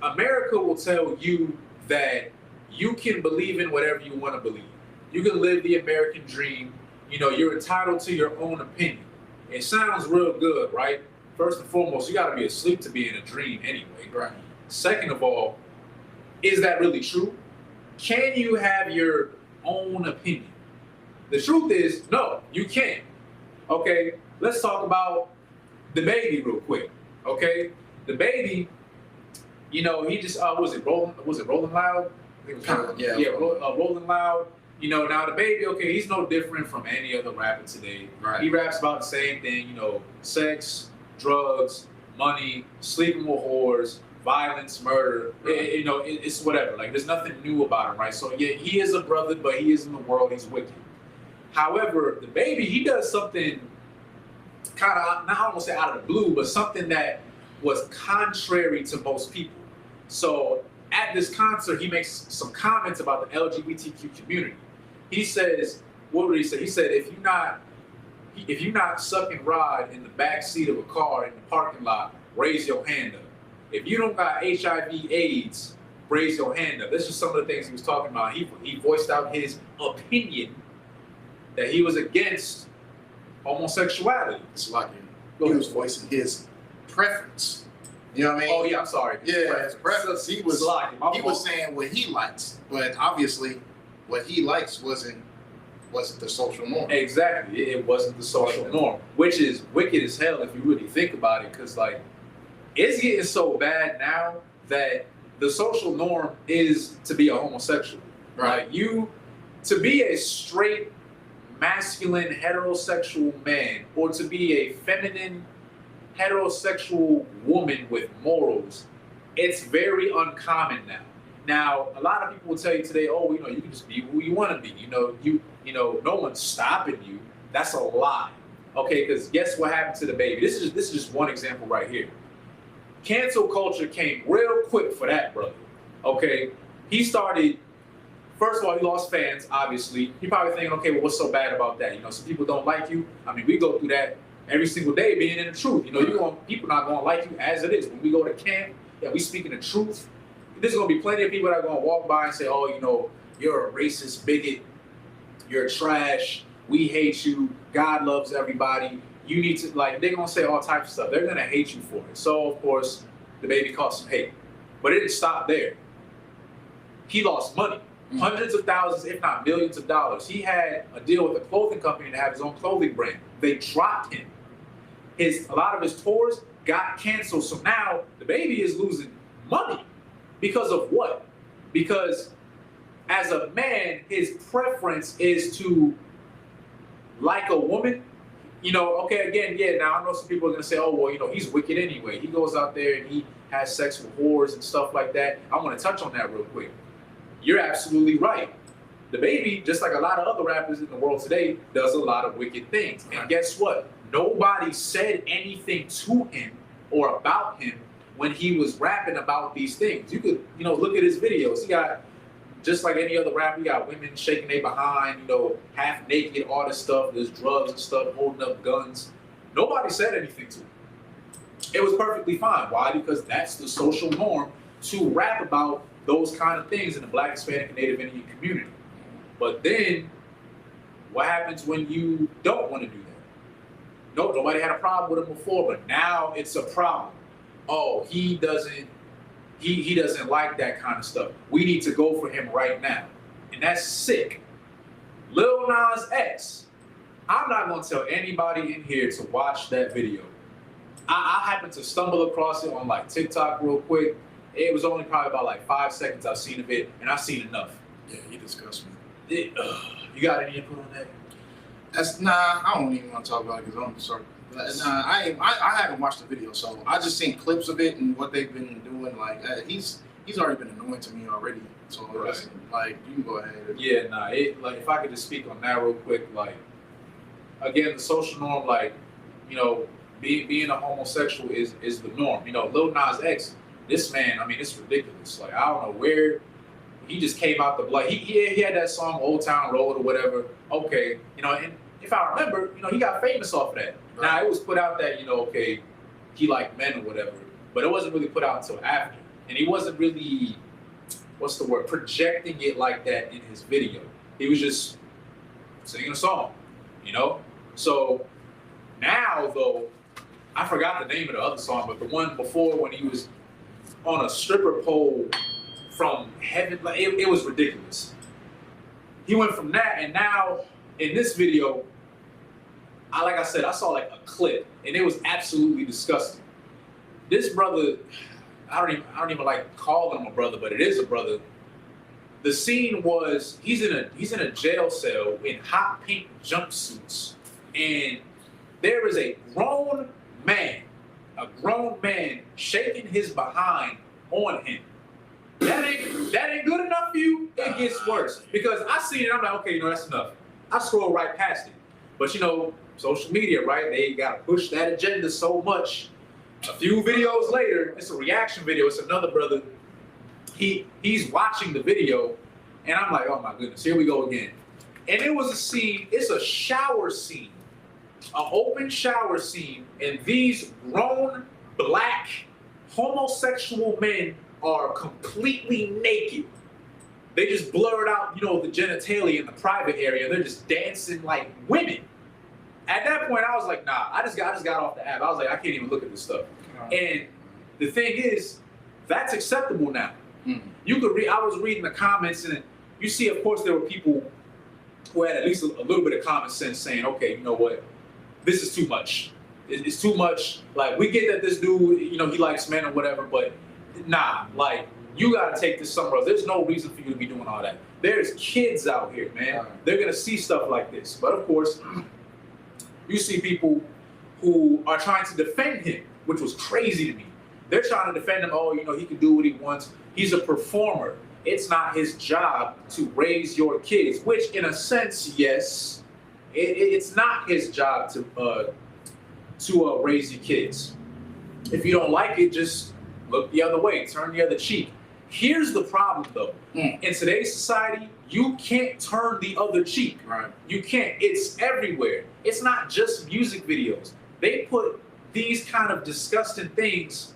America will tell you that you can believe in whatever you want to believe. You can live the American dream. You know, you're entitled to your own opinion. It sounds real good, right? First and foremost, you got to be asleep to be in a dream anyway. Right. Second of all, is that really true? Can you have your own opinion? The truth is, no, you can't. Okay, let's talk about the baby real quick. Okay, the baby, you know, he just was it Rolling Loud? I think it was Rolling Loud. You know, now the baby, okay, he's no different from any other rapper today. Right. He raps about the same thing, you know, sex, drugs, money, sleeping with whores, violence, murder. You know, it's whatever. Like, there's nothing new about him, right? So yeah, he is a brother, but he is in the world. He's wicked. However, the baby, he does something kind of, not almost say out of the blue, but something that was contrary to most people. So at this concert, he makes some comments about the LGBTQ community. He says, what would he say? He said, if you're not sucking rod in the back seat of a car in the parking lot, raise your hand up. If you don't got HIV/AIDS, raise your hand up. This is some of the things he was talking about. He voiced out his opinion that he was against homosexuality. It's like he was voicing his preference. You know what I mean? Oh yeah, I'm sorry. Yeah, his preference. He was fault. saying what he likes, but obviously what he likes wasn't the social norm. Exactly, it wasn't the social norm, which is wicked as hell if you really think about it. Because like, it's getting so bad now that the social norm is to be a homosexual. Right. Like, to be a straight, masculine, heterosexual man, or to be a feminine, heterosexual woman with morals, it's very uncommon now. Now, a lot of people will tell you today, oh, you know, you can just be who you want to be. You know, no one's stopping you. That's a lie. Okay, because guess what happened to the baby? This is just one example right here. Cancel culture came real quick for that brother. Okay, he started. First of all, he lost fans. Obviously, you're probably thinking, okay, well, what's so bad about that? You know, some people don't like you. I mean, we go through that every single day, being in the truth. You know, people not gonna like you as it is. When we go to camp, yeah, we speaking the truth. There's gonna be plenty of people that are gonna walk by and say, oh, you know, you're a racist bigot, you're trash, we hate you, God loves everybody. You need to, like, they're gonna say all types of stuff. They're gonna hate you for it. So of course, the baby caught some hate, but it didn't stop there. He lost money. Hundreds of thousands, if not millions of dollars. He had a deal with a clothing company to have his own clothing brand. They dropped him. A lot of his tours got canceled. So now the baby is losing money. Because of what? Because as a man, his preference is to like a woman. You know, okay, again, yeah, now I know some people are going to say, oh, well, you know, he's wicked anyway. He goes out there and he has sex with whores and stuff like that. I want to touch on that real quick. You're absolutely right. The baby, just like a lot of other rappers in the world today, does a lot of wicked things. And guess what? Nobody said anything to him or about him when he was rapping about these things. You could, you know, look at his videos. He got just like any other rapper, you got women shaking their behind, you know, half naked, all this stuff. There's drugs and stuff, holding up guns. Nobody said anything to him. It was perfectly fine. Why? Because that's the social norm to rap about those kind of things in the Black, Hispanic, and Native Indian community. But then, what happens when you don't want to do that? Nope, nobody had a problem with him before, but now it's a problem. Oh, he doesn't like that kind of stuff. We need to go for him right now. And that's sick. Lil Nas X, I'm not going to tell anybody in here to watch that video. I happened to stumble across it on like TikTok real quick. It was only probably about like 5 seconds I've seen of it, and I've seen enough. Yeah, he disgusts me. You got any input on that? I don't even want to talk about it because I'm sorry. I haven't watched the video, so I just seen clips of it and what they've been doing. Like he's already been annoying to me already. So Right. like you can go ahead. Yeah, like if I could just speak on that real quick, like again, the social norm, like, you know, being a homosexual is the norm. You know, Lil Nas X, this man, I mean, it's ridiculous. Like, I don't know where he just came out the blood. He had that song Old Town Road or whatever. Okay, you know, and if I remember, you know, he got famous off of that. Right. Now it was put out that, you know, okay, he liked men or whatever, but it wasn't really put out until after. And he wasn't really, what's the word, projecting it like that in his video. He was just singing a song, you know? So now though, I forgot the name of the other song, but the one before when he was on a stripper pole from heaven, like it was ridiculous. He went from that, and now in this video, like I said, I saw like a clip, and it was absolutely disgusting. This brother, I don't even like calling him a brother, but it is a brother. The scene was he's in a jail cell in hot pink jumpsuits, and there is a grown man shaking his behind on him. That ain't good enough for you. It gets worse, because I seen it. I'm like, okay, you know, that's enough. I scroll right past it. But you know, social media, right? They gotta push that agenda so much. A few videos later, it's a reaction video. It's another brother. He's watching the video, and I'm like, oh my goodness, here we go again. And it was a scene. It's a shower scene, an open shower scene, and these grown black homosexual men are completely naked. They just blurred out, you know, the genitalia in the private area. They're just dancing like women. At that point, I was like, nah, I just got off the app. I was like, I can't even look at this stuff. And the thing is, that's acceptable now. You could read, I was reading the comments, and you see, of course, there were people who had at least a little bit of common sense saying, okay, you know what, this is too much. It's too much. Like, we get that this dude, you know, he likes men or whatever, but nah, like, you gotta take this somewhere else. There's no reason for you to be doing all that. There's kids out here, man. They're gonna see stuff like this. But of course, you see people who are trying to defend him, which was crazy to me. They're trying to defend him. Oh, you know, he can do what he wants. He's a performer. It's not his job to raise your kids, which in a sense, yes, it's not his job to raise your kids. If you don't like it, just look the other way, turn the other cheek. Here's the problem though. In today's society, you can't turn the other cheek. Right. You can't. It's everywhere. It's not just music videos. They put these kind of disgusting things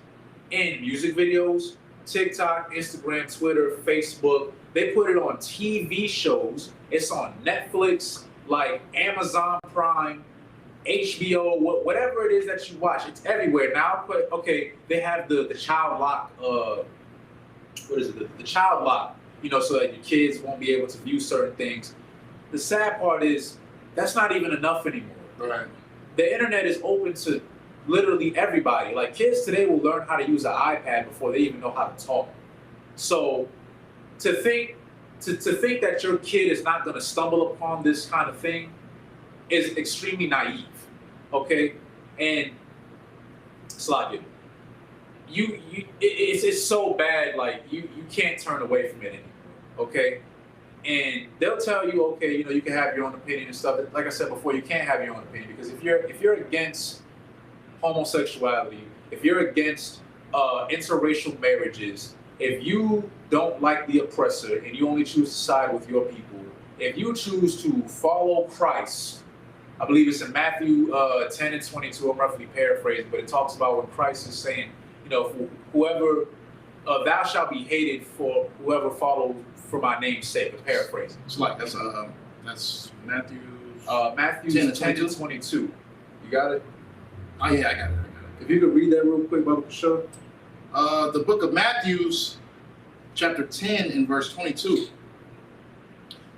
in music videos, TikTok, Instagram, Twitter, Facebook. They put it on TV shows. It's on Netflix, like Amazon Prime, HBO, whatever it is that you watch. It's everywhere. Now, okay, they have the child lock, what is it? The child lock, you know, so that your kids won't be able to view certain things. The sad part is that's not even enough anymore. Right. The internet is open to literally everybody. Like, kids today will learn how to use an iPad before they even know how to talk. So to think that your kid is not going to stumble upon this kind of thing is extremely naive. Okay, and Slakia, it's so bad. Like you can't turn away from it anymore. Okay, and they'll tell you, okay, you know, you can have your own opinion and stuff. Like I said before, you can't have your own opinion, because if you're against homosexuality, if you're against interracial marriages, if you don't like the oppressor and you only choose to side with your people, if you choose to follow Christ, I believe it's in Matthew 10 and 22, I'm roughly paraphrasing, but it talks about when Christ is saying, you know, whoever, thou shalt be hated for whoever follows for my name's sake, a paraphrasing. It's like that's Matthew. Matthew 10 and 22. You got it? Oh yeah, I got it. If you could read that real quick, Brother Kishore. The book of Matthew's chapter 10 and verse 22.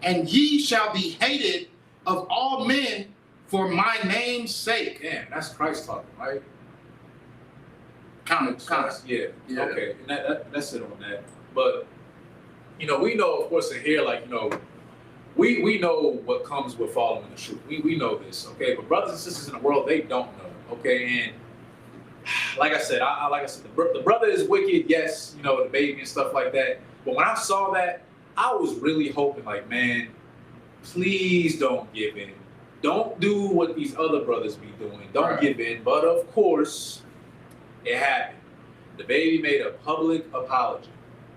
And ye shall be hated of all men for my name's sake. Damn, that's Christ talking, right? Kind of. Yeah. Yeah. Okay. And that's it on that. But, you know, we know, of course, in here, like, you know, we know what comes with following the truth. We know this, okay? But brothers and sisters in the world, they don't know, okay? And like I said, the brother is wicked, yes, you know, the baby and stuff like that. But when I saw that, I was really hoping, like, man, please don't give in. Don't do what these other brothers be doing. Don't give in. But of course, it happened. The baby made a public apology.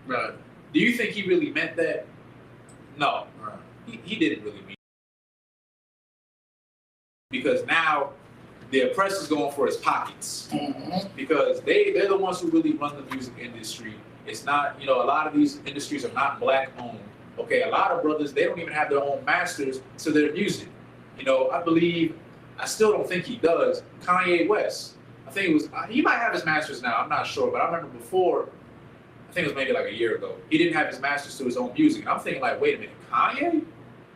Right. Do you think he really meant that? No. Right. He didn't really mean it. Because now the oppressor's going for his pockets. Mm-hmm. Because they're the ones who really run the music industry. It's not, you know, a lot of these industries are not black owned. Okay, a lot of brothers, they don't even have their own masters to their music. You know, I still don't think he does. Kanye West, I think it was, he might have his masters now, I'm not sure, but I remember before, I think it was maybe like a year ago, he didn't have his masters to his own music. And I'm thinking like, wait a minute, Kanye?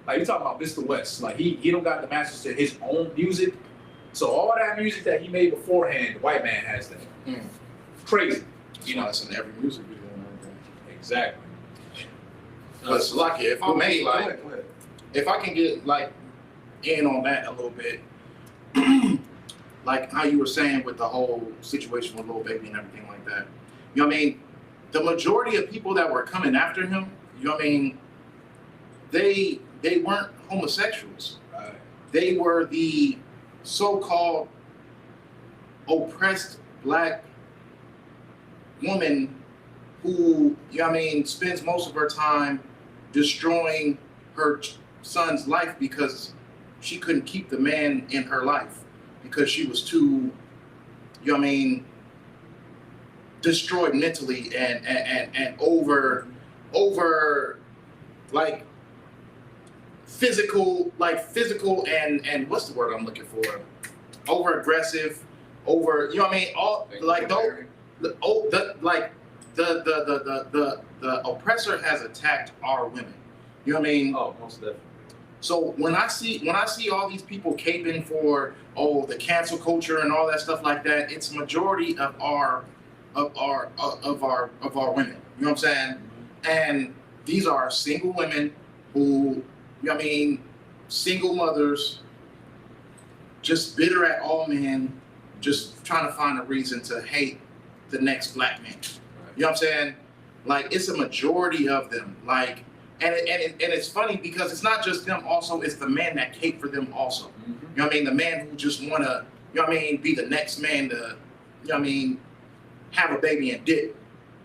Like, you're talking about Mr. West. Like, he don't got the masters to his own music. So all that music that he made beforehand, the white man has that. Crazy. You know, it's in every music video and everything. Exactly. But Salaki, if I may, like, go ahead. if I can get like in on that a little bit, like how you were saying with the whole situation with Lil Baby and everything like that. You know what I mean? The majority of people that were coming after him, you know what I mean, they weren't homosexuals. Right. They were the so-called oppressed black woman who, you know what I mean, spends most of her time destroying her son's life because she couldn't keep the man in her life because she was too, you know what I mean, destroyed mentally and over like physical and what's the word I'm looking for? Over aggressive, over, you know what I mean? All like the oppressor has attacked our women. You know what I mean? Oh, most definitely. So when I see all these people caping for the cancel culture and all that stuff like that, it's majority of our women. You know what I'm saying? And these are single women who, you know what I mean, single mothers, just bitter at all men, just trying to find a reason to hate the next black man. You know what I'm saying? Like, it's a majority of them. Like, and it's funny because it's not just them. Also, it's the men that cape for them. Also, you know what I mean? The man who just wanna, you know what I mean, be the next man to, you know what I mean, have a baby and dip.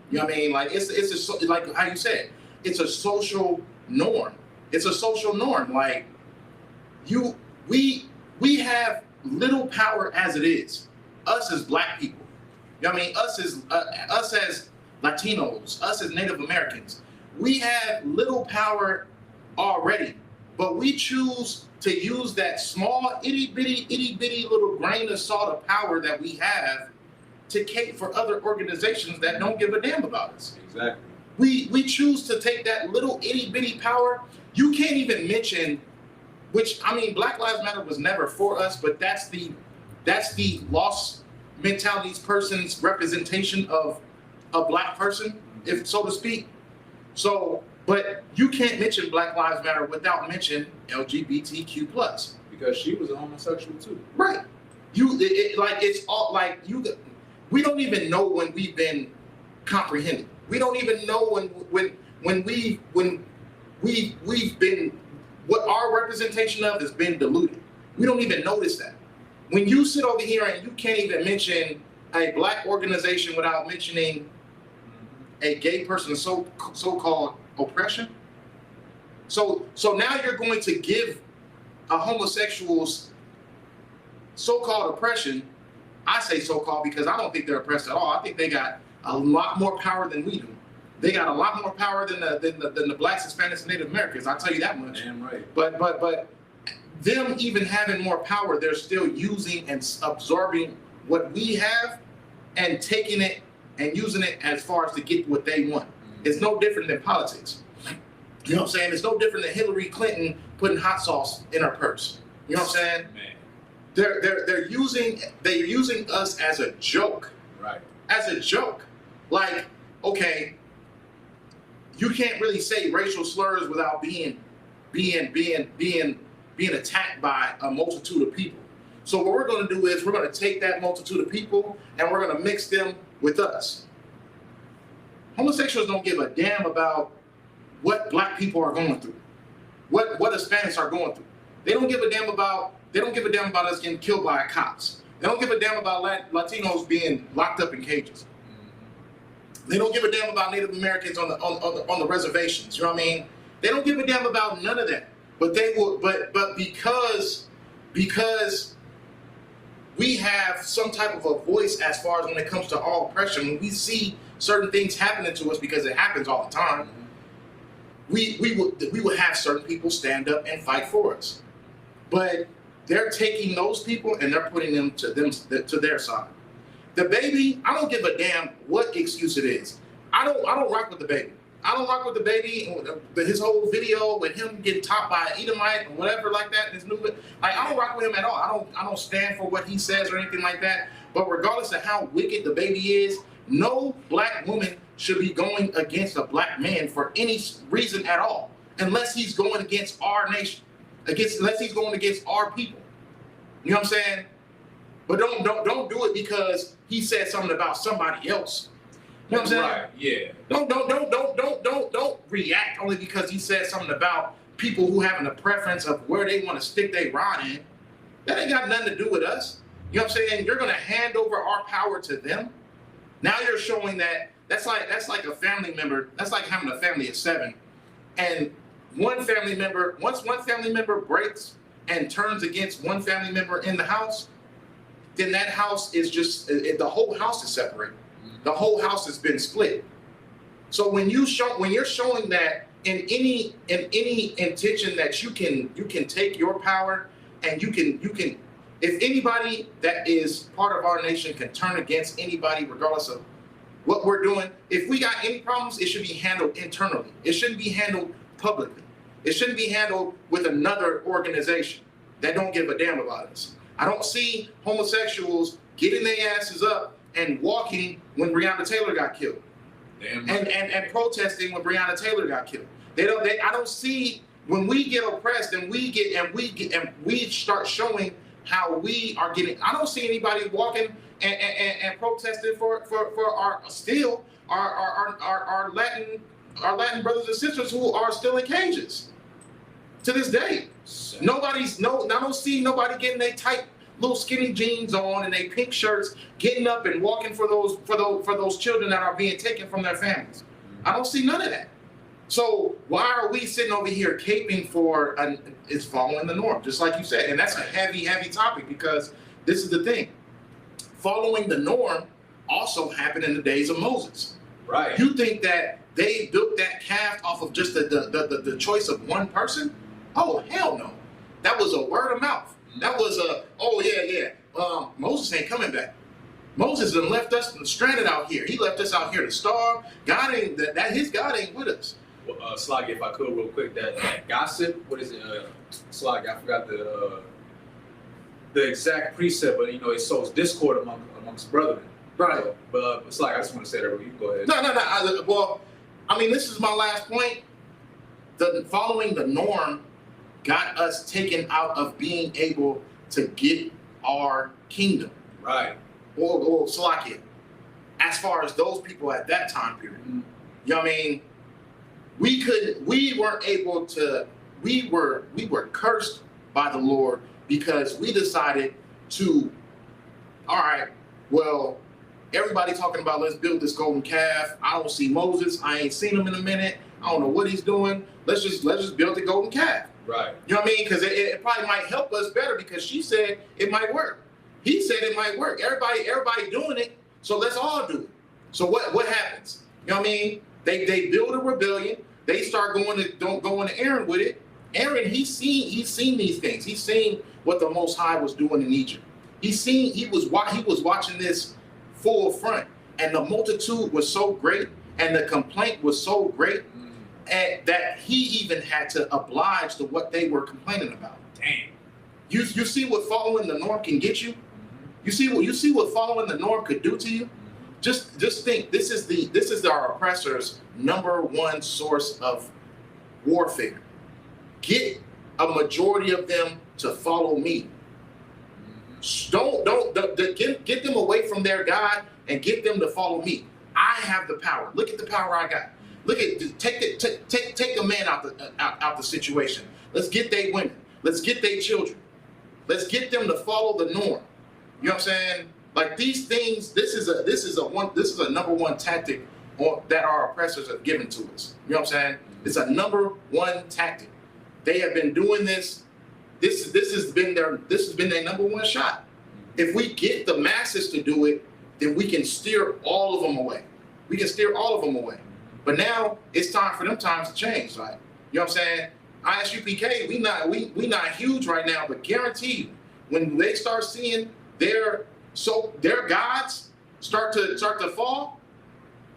You know what I mean? Like, it's like how you said, it's a social norm. It's a social norm. Like, we have little power as it is. Us as black people. You know what I mean? Us as Latinos, us as Native Americans, we have little power already, but we choose to use that small itty bitty little grain of salt of power that we have to cape for other organizations that don't give a damn about us. Exactly. We choose to take that little itty bitty power. You can't even mention, which, I mean, Black Lives Matter was never for us, but that's the lost mentalities person's representation of a black person, if so to speak. So, but you can't mention Black Lives Matter without mentioning LGBTQ+. Because she was a homosexual too. Right. It's all like we don't even know when we've been comprehended. We don't even know when we've been, what our representation of has been diluted. We don't even notice that. When you sit over here and you can't even mention a black organization without mentioning a gay person so-called oppression? So now you're going to give a homosexual's so-called oppression. I say so-called because I don't think they're oppressed at all. I think they got a lot more power than we do. They got a lot more power than the blacks, Hispanics, and Native Americans. I'll tell you that much. Damn right. But them even having more power, they're still using and absorbing what we have and taking it and using it as far as to get what they want. It's no different than politics. You know what I'm saying? It's no different than Hillary Clinton putting hot sauce in her purse. You know what I'm saying? Man. They're using us as a joke. Right. As a joke. Like, okay, you can't really say racial slurs without being attacked by a multitude of people. So what we're going to do is we're going to take that multitude of people and we're going to mix them with us. Homosexuals don't give a damn about what black people are going through, what Hispanics are going through. They don't give a damn about us getting killed by cops. They don't give a damn about Latinos being locked up in cages. They don't give a damn about Native Americans on the reservations. You know what I mean? They don't give a damn about none of that. But they will. But because we have some type of a voice as far as when it comes to all oppression, when we see certain things happening to us because it happens all the time, we will have certain people stand up and fight for us. But they're taking those people and they're putting them to their side. The baby, I don't give a damn what excuse it is. I don't rock with the baby. I don't rock with the baby. His whole video with him getting topped by an Edomite or whatever like that. His new, like, I don't rock with him at all. I don't stand for what he says or anything like that. But regardless of how wicked the baby is, no black woman should be going against a black man for any reason at all, unless he's going against our nation, unless he's going against our people. You know what I'm saying? But don't do it because he said something about somebody else. You know what I'm saying? Right. Yeah. Don't react only because he said something about people who having a preference of where they want to stick their rod in. That ain't got nothing to do with us. You know what I'm saying? You're gonna hand over our power to them. Now you're showing that's like a family member. That's like having a family of 7, and once one family member breaks and turns against one family member in the house, then that house is the whole house is separated. The whole house has been split. So when you're showing that in any intention that you can take your power and you can if anybody that is part of our nation can turn against anybody regardless of what we're doing, if we got any problems, it should be handled internally. It shouldn't be handled publicly. It shouldn't be handled with another organization that don't give a damn about us. I don't see homosexuals getting their asses up and walking when Breonna Taylor got killed, and protesting when Breonna Taylor got killed. I don't see when we get oppressed and we start showing how we are getting. I don't see anybody walking and protesting for our Latin brothers and sisters who are still in cages to this day. I don't see nobody getting their tight little skinny jeans on and they pink shirts, getting up and walking for those children that are being taken from their families. I don't see none of that. So why are we sitting over here caping for it's following the norm, just like you said? And that's a heavy topic because this is the thing. Following the norm also happened in the days of Moses. Right. You think that they built that calf off of just the choice of one person? Oh, hell no. That was a word of mouth. That was Moses ain't coming back. Moses done left us stranded out here. He left us out here to starve. God ain't his God ain't with us. Well, Sloggy, if I could real quick, that gossip, what is it? Sloggy, I forgot the exact precept, but it sows discord amongst brethren. Right. But Sloggy, I just want to say that real. You can go ahead. No. This is my last point. Following the norm got us taken out of being able to get our kingdom. Right. Or Salakia. As far as those people at that time period. Mm-hmm. You know what I mean? We were cursed by the Lord because we decided to, all right, well, Everybody talking about let's build this golden calf. I don't see Moses. I ain't seen him in a minute. I don't know what he's doing. Let's just build the golden calf. Right. You know what I mean? Because it probably might help us better because she said it might work. He said it might work. Everybody doing it, so let's all do it. So what happens? You know what I mean? They build a rebellion. They start going to Aaron with it. Aaron, he's seen these things. He's seen what the Most High was doing in Egypt. He was watching this full front, and the multitude was so great, and the complaint was so great, and that he even had to oblige to what they were complaining about. Damn. You see what following the norm can get you? You see what following the norm could do to you? Just think, this is our oppressor's number one source of warfare. Get a majority of them to follow me. Get them away from their God and get them to follow me. I have the power. Look at the power I got. Look at take the man out the situation. Let's get their women. Let's get their children. Let's get them to follow the norm. You know what I'm saying? Like these things, this is a number one tactic that our oppressors have given to us. You know what I'm saying? It's a number one tactic. They have been doing this. This has been their number one shot. If we get the masses to do it, then we can steer all of them away. We can steer all of them away. But now it's time for them times to change. Like, you know what I'm saying? ISUPK, we not huge right now, but guaranteed when they start seeing their gods start to fall,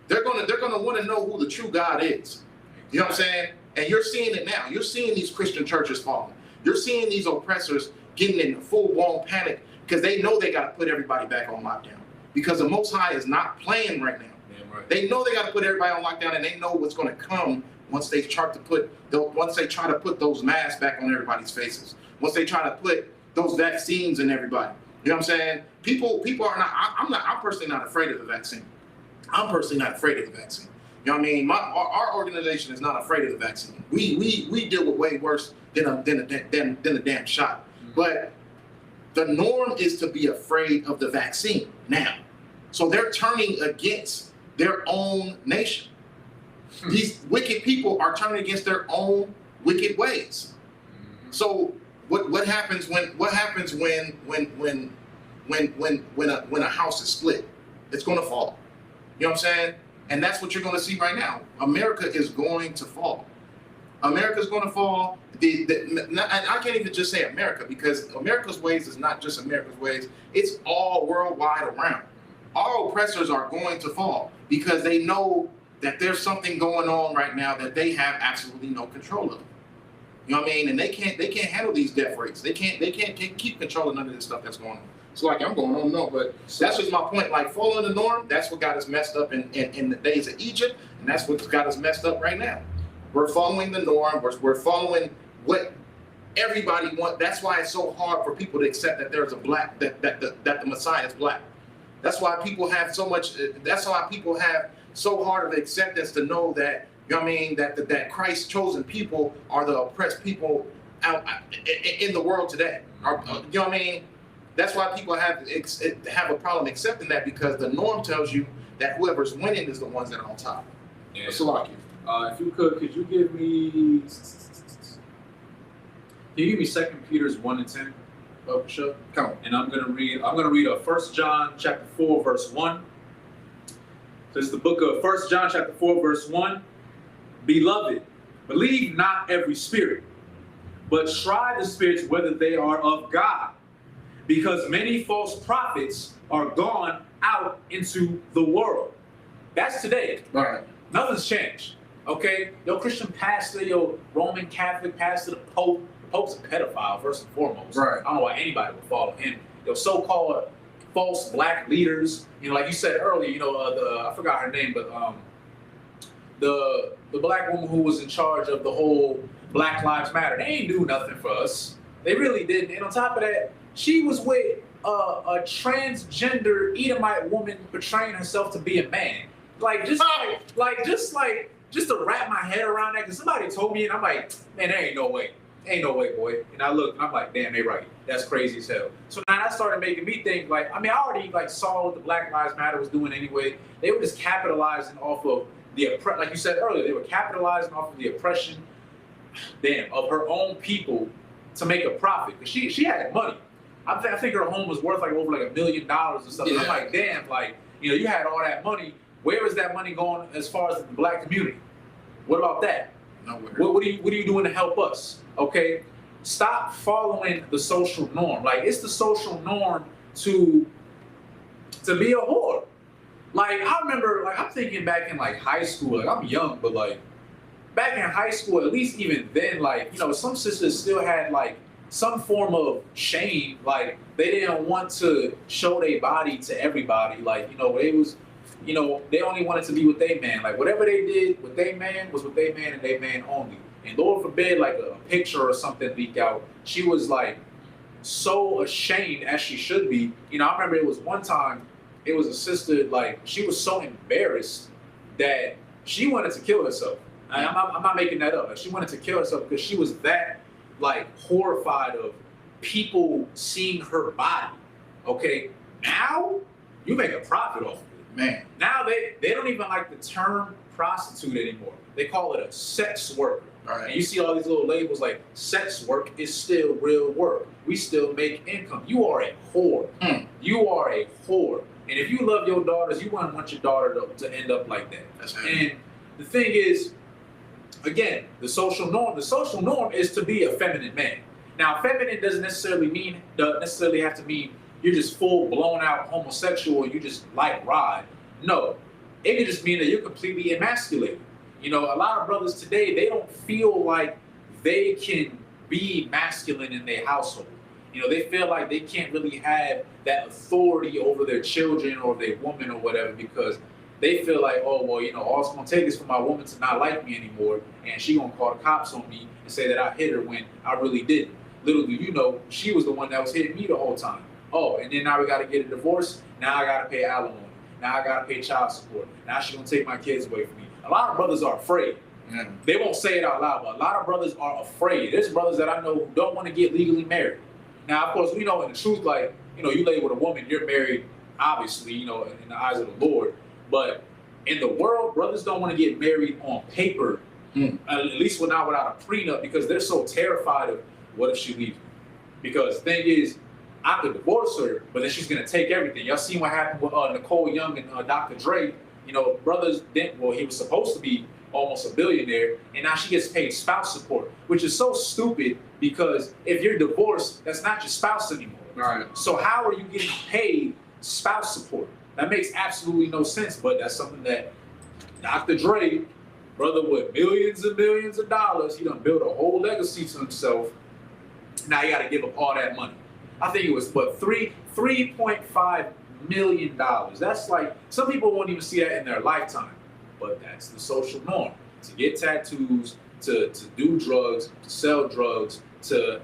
they're gonna want to know who the true God is. You know what I'm saying? And you're seeing it now. You're seeing these Christian churches falling. You're seeing these oppressors getting in full-blown panic because they know they got to put everybody back on lockdown. Because the Most High is not playing right now. Yeah, right. They know they got to put everybody on lockdown, and they know what's going to come once they try to put those masks back on everybody's faces. Once they try to put those vaccines in everybody. You know what I'm saying? People are not. I'm personally not afraid of the vaccine. I'm personally not afraid of the vaccine. You know what I mean? Our organization is not afraid of the vaccine. We deal with way worse than a damn shot. But the norm is to be afraid of the vaccine now. So they're turning against their own nation. These wicked people are turning against their own wicked ways. So what happens when a house is split? It's going to fall. You know what I'm saying? And that's what you're going to see right now. America is going to fall. America's going to fall. I can't even just say America, because America's ways is not just America's ways. It's all worldwide around. Our oppressors are going to fall because they know that there's something going on right now that they have absolutely no control of. You know what I mean? And they can't handle these death rates. They can't keep controlling none of this stuff that's going on. So like I'm going on, no, but that's just my point. Like following the norm, that's what got us messed up in the days of Egypt, and that's what's got us messed up right now. We're following the norm. We're following what everybody wants. That's why it's so hard for people to accept that there's a black that the Messiah is black. That's why people have so much. That's why people have so hard of acceptance to know that, you know what I mean, that Christ's chosen people are the oppressed people out in the world today. You know what I mean? That's why people have a problem accepting that, because the norm tells you that whoever's winning is the ones that are on top. Yeah. Salaki. If you could you give me? Can you give me 2 Peter's 1 and 10? Oh, sure. Come on. And I'm gonna read 1 John chapter 4 verse 1. So it's the book of 1 John chapter 4 verse 1. Beloved, believe not every spirit, but try the spirits whether they are of God, because many false prophets are gone out into the world. That's today. Right. Nothing's changed. Okay? Your Christian pastor, your Roman Catholic pastor, the Pope. The Pope's a pedophile, first and foremost. Right. I don't know why anybody would follow him. Your so-called false black leaders, like you said earlier, I forgot her name, but the black woman who was in charge of the whole Black Lives Matter, they ain't do nothing for us. They really didn't. And on top of that, she was with a transgender Edomite woman portraying herself to be a man. Just to wrap my head around that, because somebody told me, and I'm like, man, there ain't no way. Ain't no way, boy. And I looked and I'm like, damn, they right. That's crazy as hell. So now that started making me think, like, I mean, I already like saw what the Black Lives Matter was doing anyway. They were just capitalizing off of the like you said earlier, they were capitalizing off of the oppression, of her own people to make a profit. Because she had money. I think her home was worth like over like $1 million or something. Yeah. I'm like, damn, like, you had all that money. Where is that money going as far as the Black community? What about that? Nowhere. What are you doing to help us? Okay, stop following the social norm. Like, it's the social norm to be a whore. Like, I remember, like, I'm thinking back in like high school. Like, I'm young, but like back in high school, at least even then, like, some sisters still had like some form of shame. Like, they didn't want to show their body to everybody. Like, they was, they only wanted to be with their man. Like, whatever they did with their man was with their man and their man only. And Lord forbid, like a picture or something leak out. She was like so ashamed, as she should be. I remember it was one time, it was a sister, like, she was so embarrassed that she wanted to kill herself. I'm not making that up. Like, she wanted to kill herself because she was that like horrified of people seeing her body. Okay, now you make a profit off of it, man. Now they don't even like the term prostitute anymore. They call it a sex worker. Right. And you see all these little labels like sex work is still real work. We still make income. You are a whore. You are a whore. And if you love your daughters, you wouldn't want your daughter to end up like that. That's and the thing is, again, the social norm. The social norm is to be a feminine man. Now, feminine doesn't necessarily have to mean you're just full blown out homosexual or you just like ride. No, it can just mean that you're completely emasculated. A lot of brothers today, they don't feel like they can be masculine in their household. They feel like they can't really have that authority over their children or their woman or whatever because they feel like, oh, well, all it's going to take is for my woman to not like me anymore and she going to call the cops on me and say that I hit her when I really didn't. Little do you know, she was the one that was hitting me the whole time. Oh, and then now we got to get a divorce. Now I got to pay alimony. Now I got to pay child support. Now she's going to take my kids away from me. A lot of brothers are afraid. They won't say it out loud, but a lot of brothers are afraid. There's brothers that I know who don't want to get legally married. Now, of course, we know in the truth, like, you lay with a woman, you're married, obviously, in the eyes of the Lord. But in the world, brothers don't want to get married on paper, at least not without a prenup, because they're so terrified of what if she leaves me? Because the thing is, I could divorce her, but then she's going to take everything. Y'all seen what happened with Nicole Young and Dr. Dre. Brothers didn't, well, he was supposed to be almost a billionaire, and now she gets paid spouse support, which is so stupid because if you're divorced, that's not your spouse anymore. Right. So how are you getting paid spouse support? That makes absolutely no sense, but that's something that Dr. Dre, brother with millions and millions of dollars, he done built a whole legacy to himself. Now you got to give up all that money. I think it was, $3.5 million. That's like, some people won't even see that in their lifetime. But that's the social norm. To get tattoos, to do drugs, to sell drugs, to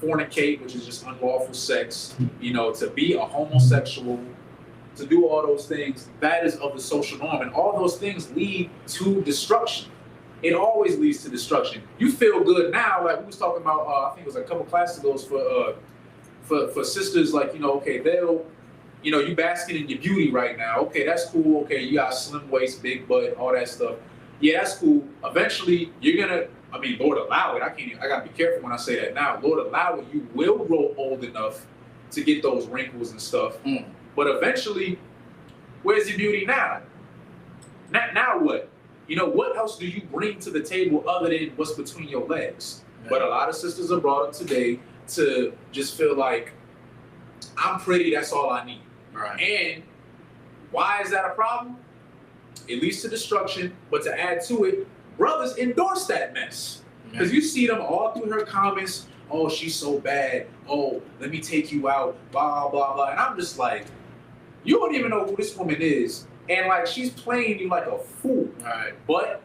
fornicate, which is just unlawful sex, to be a homosexual, to do all those things, that is of the social norm. And all those things lead to destruction. It always leads to destruction. You feel good now, like we was talking about, I think it was a couple classes ago for sisters, like, okay, they'll, you basking in your beauty right now. Okay, that's cool. Okay, you got a slim waist, big butt, all that stuff. Yeah, that's cool. Eventually, you're gonna, Lord allow it. I gotta be careful when I say that now. Lord allow it, you will grow old enough to get those wrinkles and stuff. But eventually, where's your beauty now? Now what? What else do you bring to the table other than what's between your legs? Yeah. But a lot of sisters are brought up today to just feel like, I'm pretty, that's all I need. Right. And why is that a problem? It leads to destruction, but to add to it, brothers endorse that mess. Because you see them all through her comments, oh, she's so bad, oh, let me take you out, blah, blah, blah. And I'm just like, you don't even know who this woman is. And like, she's playing you like a fool. Right. But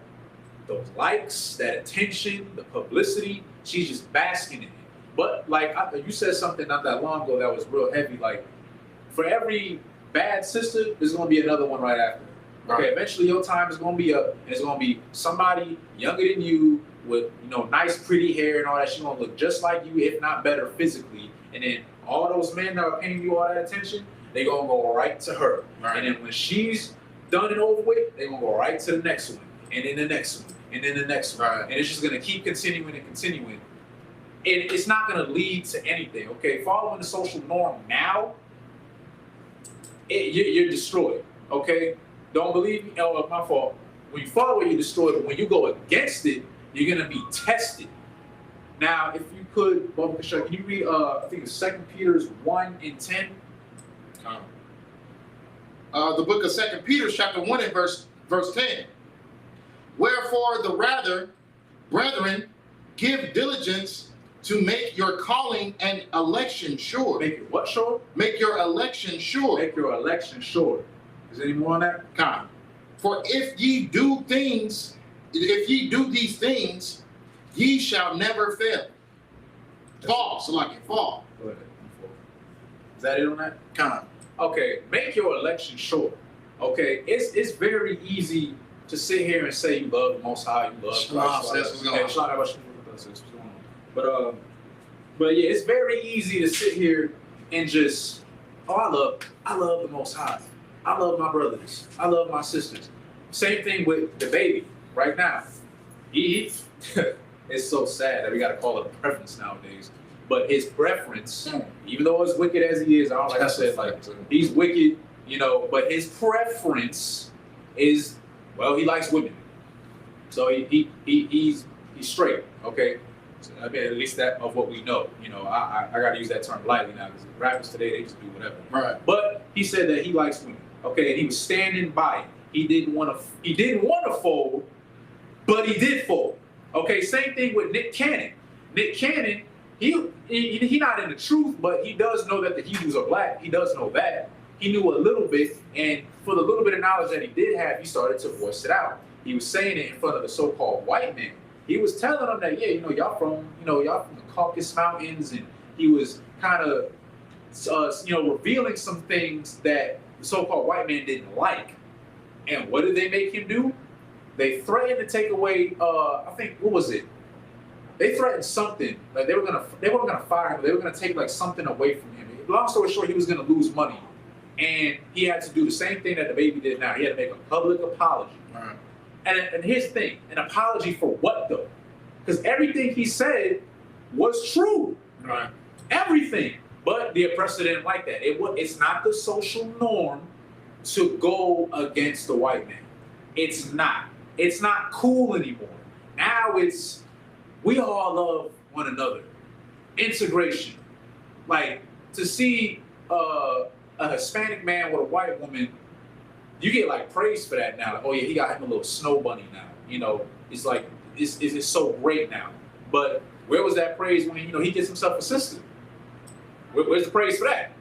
those likes, that attention, the publicity, she's just basking in it. But like, you said something not that long ago that was real heavy. Like, for every bad sister, there's going to be another one right after. Okay, eventually your time is gonna be up, and it's gonna be somebody younger than you with nice, pretty hair and all that. She's gonna look just like you, if not better physically. And then all those men that are paying you all that attention, they gonna go right to her. Right. And then when she's done and over with, they gonna go right to the next one, and then the next one, and then the next one. Right. And it's just gonna keep continuing and continuing. And it's not gonna lead to anything. Okay, following the social norm now, you're destroyed. Okay, don't believe me. Oh, my fault. When you follow it, you're destroyed. But when you go against it, you're gonna be tested. Now, if you could, Bubba Kasha, can you read? I think it's 2 Peter 1:10. The book of 2 Peter, chapter 1 and verse 10. Wherefore the rather, brethren, give diligence to make your calling and election sure. Make it what sure? Make your election sure. Make your election sure. Is there any more on that? Come. For if ye do these things, ye shall never fail. Fall, so like it fall. Go ahead. Is that it on that? Come. Okay, make your election sure. Okay, it's very easy to sit here and say you love the Most High, you love Christ. But yeah, it's very easy to sit here and just, I love the Most High. I love my brothers. I love my sisters. Same thing with the baby right now. It's so sad that we got to call it a preference nowadays. But his preference, even though as wicked as he is, like I said, he's wicked, but his preference is, well, he likes women. So he's straight, okay? So, I mean, at least that of what we know. I got to use that term lightly now because rappers today, they just do whatever. Right. But he said that he likes women, okay? And he was standing by it. He didn't want to fold, but he did fold. Okay, same thing with Nick Cannon. Nick Cannon, he not in the truth, but he does know that the Hebrews are black. He does know that. He knew a little bit, and for the little bit of knowledge that he did have, he started to voice it out. He was saying it in front of the so-called white man. He was telling them that, yeah, y'all from the Caucasus Mountains, and he was kind of, revealing some things that the so-called white man didn't like. And what did they make him do? They threatened to take away, I think, what was it? They threatened something. Like they weren't gonna fire him. They were gonna take like something away from him. Long story short, he was gonna lose money, and he had to do the same thing that the baby did now. He had to make a public apology. Right. And here's the thing: an apology for what though? Because everything he said was true. Right. Everything. But the oppressor didn't like that. It's not the social norm to go against the white man. It's not. It's not cool anymore. Now it's, we all love one another. Integration. Like, to see a Hispanic man with a white woman, you get like praise for that now. Like, oh yeah, he got him a little snow bunny now. It's like, it's so great now. But where was that praise when he gets himself a sister? Where's the praise for that?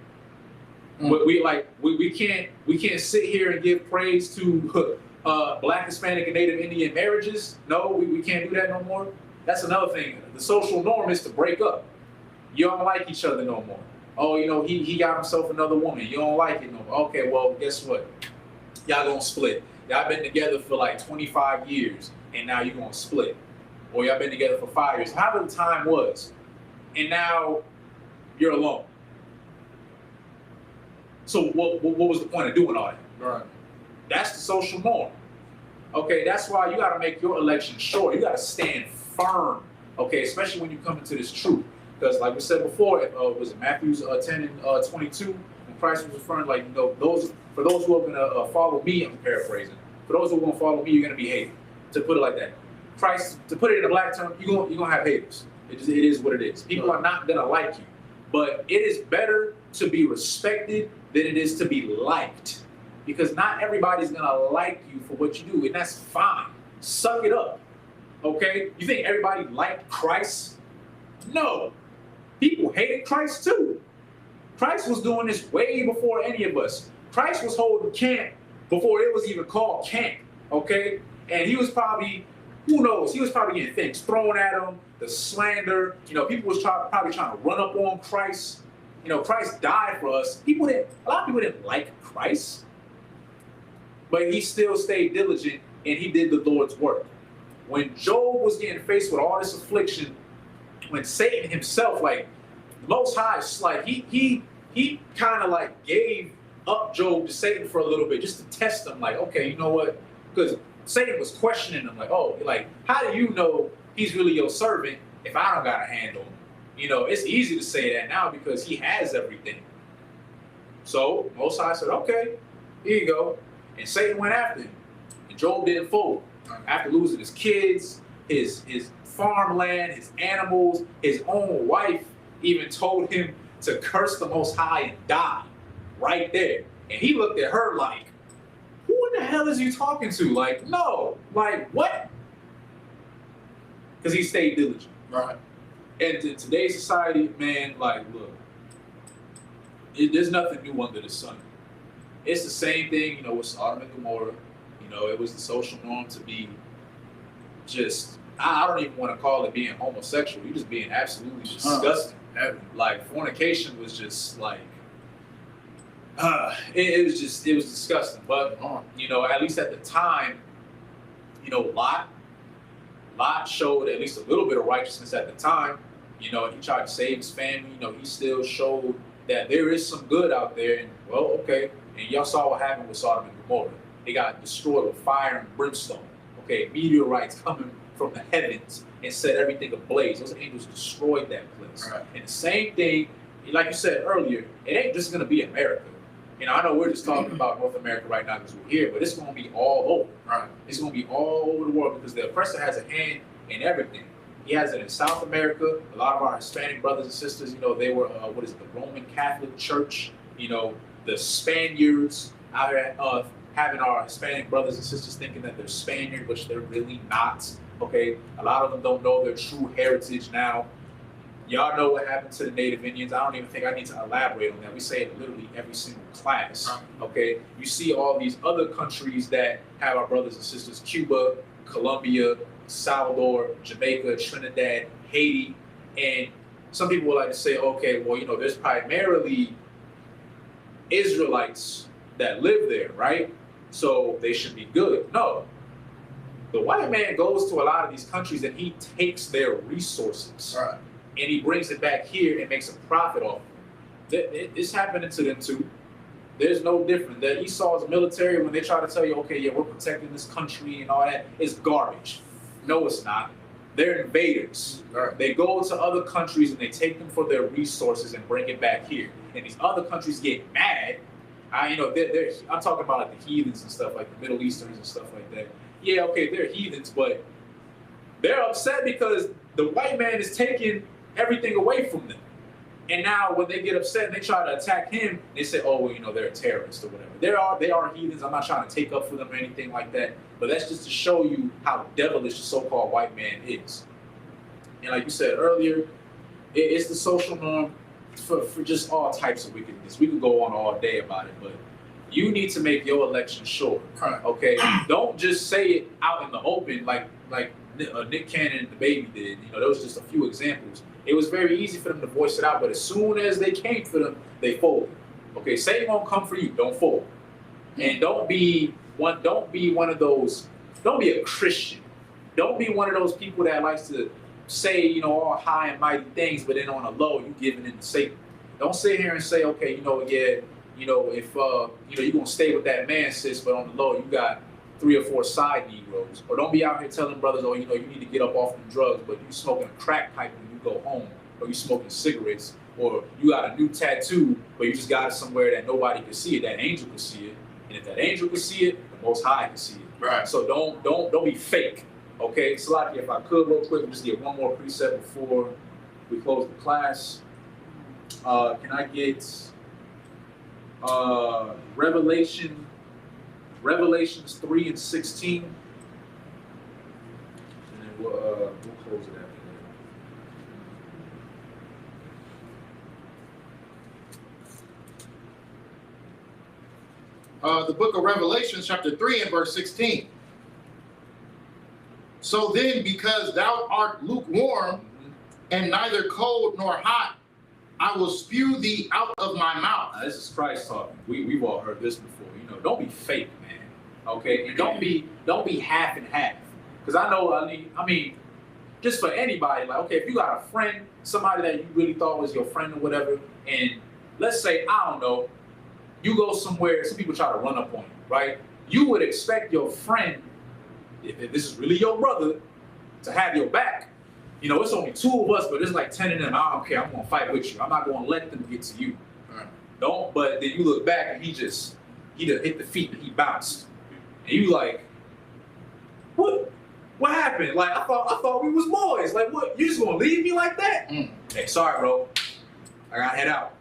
We can't sit here and give praise to Black, Hispanic, and Native Indian marriages. No, we can't do that no more. That's another thing. The social norm is to break up. You don't like each other no more. Oh, he got himself another woman. You don't like it no more. Okay, well, guess what? Y'all gonna split. Y'all been together for like 25 years, and now you're gonna split. Or y'all been together for 5 years. However the time was, and now you're alone. So what was the point of doing all that? Right. That's the social norm. Okay, that's why you got to make your election sure. You got to stand firm. Okay, especially when you come into this truth. Because like we said before, was it Matthew 10 and 22? When Christ was referring, for those who are going to follow me, I'm paraphrasing. For those who are going to follow me, you're going to be hated. To put it like that. Christ, to put it in a black term, you're going to have haters. It is what it is. People are not going to like you. But it is better to be respected than it is to be liked. Because not everybody's going to like you for what you do, and that's fine. Suck it up, okay? You think everybody liked Christ? No. People hated Christ too. Christ was doing this way before any of us. Christ was holding camp before it was even called camp, okay? And he was probably, who knows, he was probably getting things thrown at him, the slander. People was probably trying to run up on Christ. Christ died for us. A lot of people didn't like Christ. but he still stayed diligent and he did the Lord's work. When Job was getting faced with all this affliction, when Satan himself, like the Most High, like he kind of like gave up Job to Satan for a little bit just to test him. Like, okay, you know what? Because Satan was questioning him, like, oh, like, how do you know he's really your servant if I don't got a hand on him? You know, it's easy to say that now because he has everything. So Most High said, okay, here you go. And Satan went after him. And Job didn't fold. After losing his kids, his farmland, his animals, his own wife even told him to curse the Most High and die right there. And he looked at her like, who in the hell is you talking to? Like, no, like what? Because he stayed diligent. Right. And in today's society, man, like, look, there's nothing new under the sun. It's the same thing, you know, with Sodom and Gomorrah. You know, it was the social norm to be just, I don't even want to call it being homosexual. You're just being absolutely disgusting. Like, fornication was just like, it was disgusting. But, you know, at least at the time, you know, Lot showed at least a little bit of righteousness at the time. You know, he tried to save his family. You know, he still showed that there is some good out there. And, well, okay. And y'all saw what happened with Sodom and Gomorrah. They got destroyed with fire and brimstone. Okay, meteorites coming from the heavens and set everything ablaze. Those angels destroyed that place. Right. And the same thing, like you said earlier, it ain't just going to be America. You know, I know we're just talking about North America right now because we're here, but it's going to be all over. Right. It's going to be all over the world because the oppressor has a hand in everything. He has it in South America. A lot of our Hispanic brothers and sisters, you know, they were, the Roman Catholic Church, you know, the Spaniards out here having our Hispanic brothers and sisters thinking that they're Spaniard, which they're really not. Okay, a lot of them don't know their true heritage now. Y'all know what happened to the Native Indians. I don't even think I need to elaborate on that. We say it literally every single class. Okay, you see all these other countries that have our brothers and sisters: Cuba, Colombia, Salvador, Jamaica, Trinidad, Haiti, and some people would like to say, okay, well, you know, there's primarily Israelites that live there, right? So they should be good. No. The white man goes to a lot of these countries and he takes their resources and he brings it back here and makes a profit off them. It's happening to them too. There's no different. The Esau's military, when they try to tell you, okay, yeah, we're protecting this country and all that, it's garbage. No, it's not. They're invaders. They go to other countries and they take them for their resources and bring it back here. And these other countries get mad. You know, I'm talking about like the heathens and stuff, like the Middle Easterns and stuff like that. Yeah, okay, they're heathens, but they're upset because the white man is taking everything away from them. And now when they get upset and they try to attack him, they say, oh, well, you know, they're a terrorist or whatever. They are heathens. I'm not trying to take up for them or anything like that. But that's just to show you how devilish the so-called white man is. And like you said earlier, it's the social norm for just all types of wickedness. We could go on all day about it, but you need to make your election sure. Okay? Don't just say it out in the open like Nick Cannon and the baby did. You know, those are just a few examples. It was very easy for them to voice it out, but as soon as they came for them, they folded. Okay, Satan won't come for you. Don't fold. And don't be one of those. Don't be a Christian. Don't be one of those people that likes to say, you know, all high and mighty things, but then on the low, you giving in to Satan. Don't sit here and say, okay, you know, yeah, you know, if you know, you're gonna stay with that man, sis, but on the low, you got 3 or 4 side Negroes. Or don't be out here telling brothers, oh, you know, you need to get up off the drugs, but you smoking a crack pipe when you go home, or you smoking cigarettes, or you got a new tattoo, but you just got it somewhere that nobody can see it. That angel can see it, and if that angel can see it, the Most High can see it. Right. So don't be fake. Okay, Salaki, if I could real quick, just get one more precept before we close the class. Can I get Revelations 3 and 16? And then we'll close it after The book of Revelation, chapter 3 and verse 16. So then, because thou art lukewarm and neither cold nor hot, I will spew thee out of my mouth. This is Christ talking. We've all heard this before. You know, don't be fake, man. okay? And don't be half and half. Because I mean, just for anybody, like, okay, if you got a friend, somebody that you really thought was your friend or whatever, and let's say, I don't know, you go somewhere, some people try to run up on you, right? You would expect your friend, if this is really your brother, to have your back. You know, it's only 2 of us, but it's like 10 of them. I don't care. I'm gonna fight with you. I'm not gonna let them get to you. Right. Don't. But then you look back and he just hit the feet and he bounced, and you like, what? What happened? Like I thought we was boys. Like what? You just gonna leave me like that? Hey, sorry, bro. I gotta head out.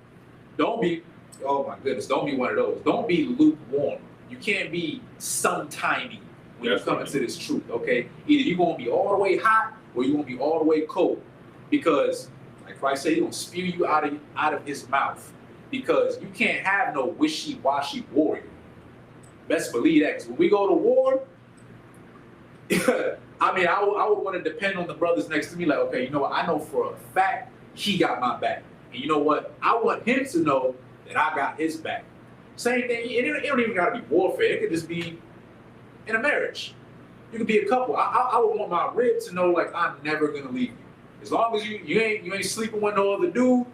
Don't be. Oh my goodness. Don't be one of those. Don't be lukewarm. You can't be sometimey when you come into this truth. Okay. Either you're gonna be all the way hot or you're gonna be all the way cold, because like Christ said, he's gonna spew you out of his mouth, because you can't have no wishy-washy warrior. Best believe that. Because when we go to war, I mean, I would want to depend on the brothers next to me. Like, okay, you know what? I know for a fact he got my back, and you know what? I want him to know that I got his back. Same thing. It don't even gotta be warfare. It could just be in a marriage. You could be a couple. I would want my rib to know, like, I'm never gonna leave you. As long as you ain't sleeping with no other dude,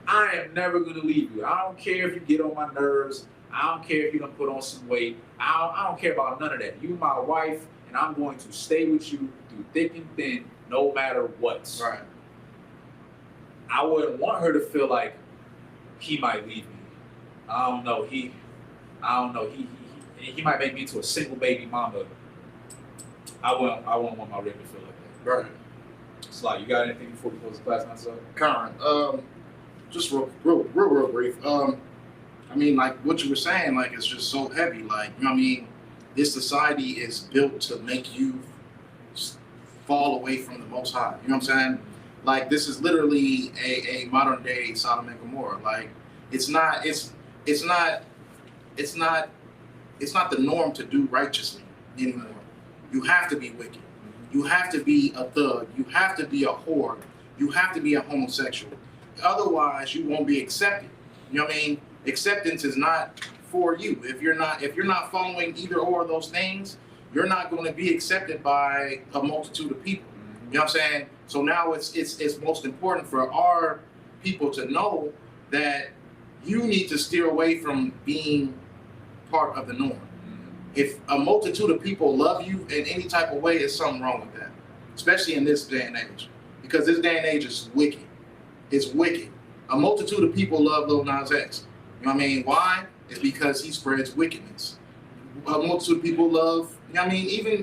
I am never gonna leave you. I don't care if you get on my nerves. I don't care if you don't put on some weight. I don't care about none of that. You my wife, and I'm going to stay with you through thick and thin, no matter what. Right. I wouldn't want her to feel like he might leave me. I don't know. He might make me into a single baby mama. I wouldn't want my rib to feel like that. Right. Sly, you got anything before we close the class, myself? Karen, just real brief. I mean, like what you were saying, like it's just so heavy. Like, you know what I mean? This society is built to make you fall away from the Most High. You know what I'm saying? Like this is literally a modern day Sodom and Gomorrah. Like it's not the norm to do righteously anymore. You have to be wicked. You have to be a thug. You have to be a whore. You have to be a homosexual. Otherwise, you won't be accepted. You know what I mean? Acceptance is not for you. If you're not following either or of those things, you're not going to be accepted by a multitude of people. You know what I'm saying? So now it's most important for our people to know that you need to steer away from being part of the norm. If a multitude of people love you in any type of way, there's something wrong with that, especially in this day and age, because this day and age is wicked. It's wicked. A multitude of people love Lil Nas X. You know what I mean? Why? It's because he spreads wickedness. A multitude of people love, you know what I mean? Even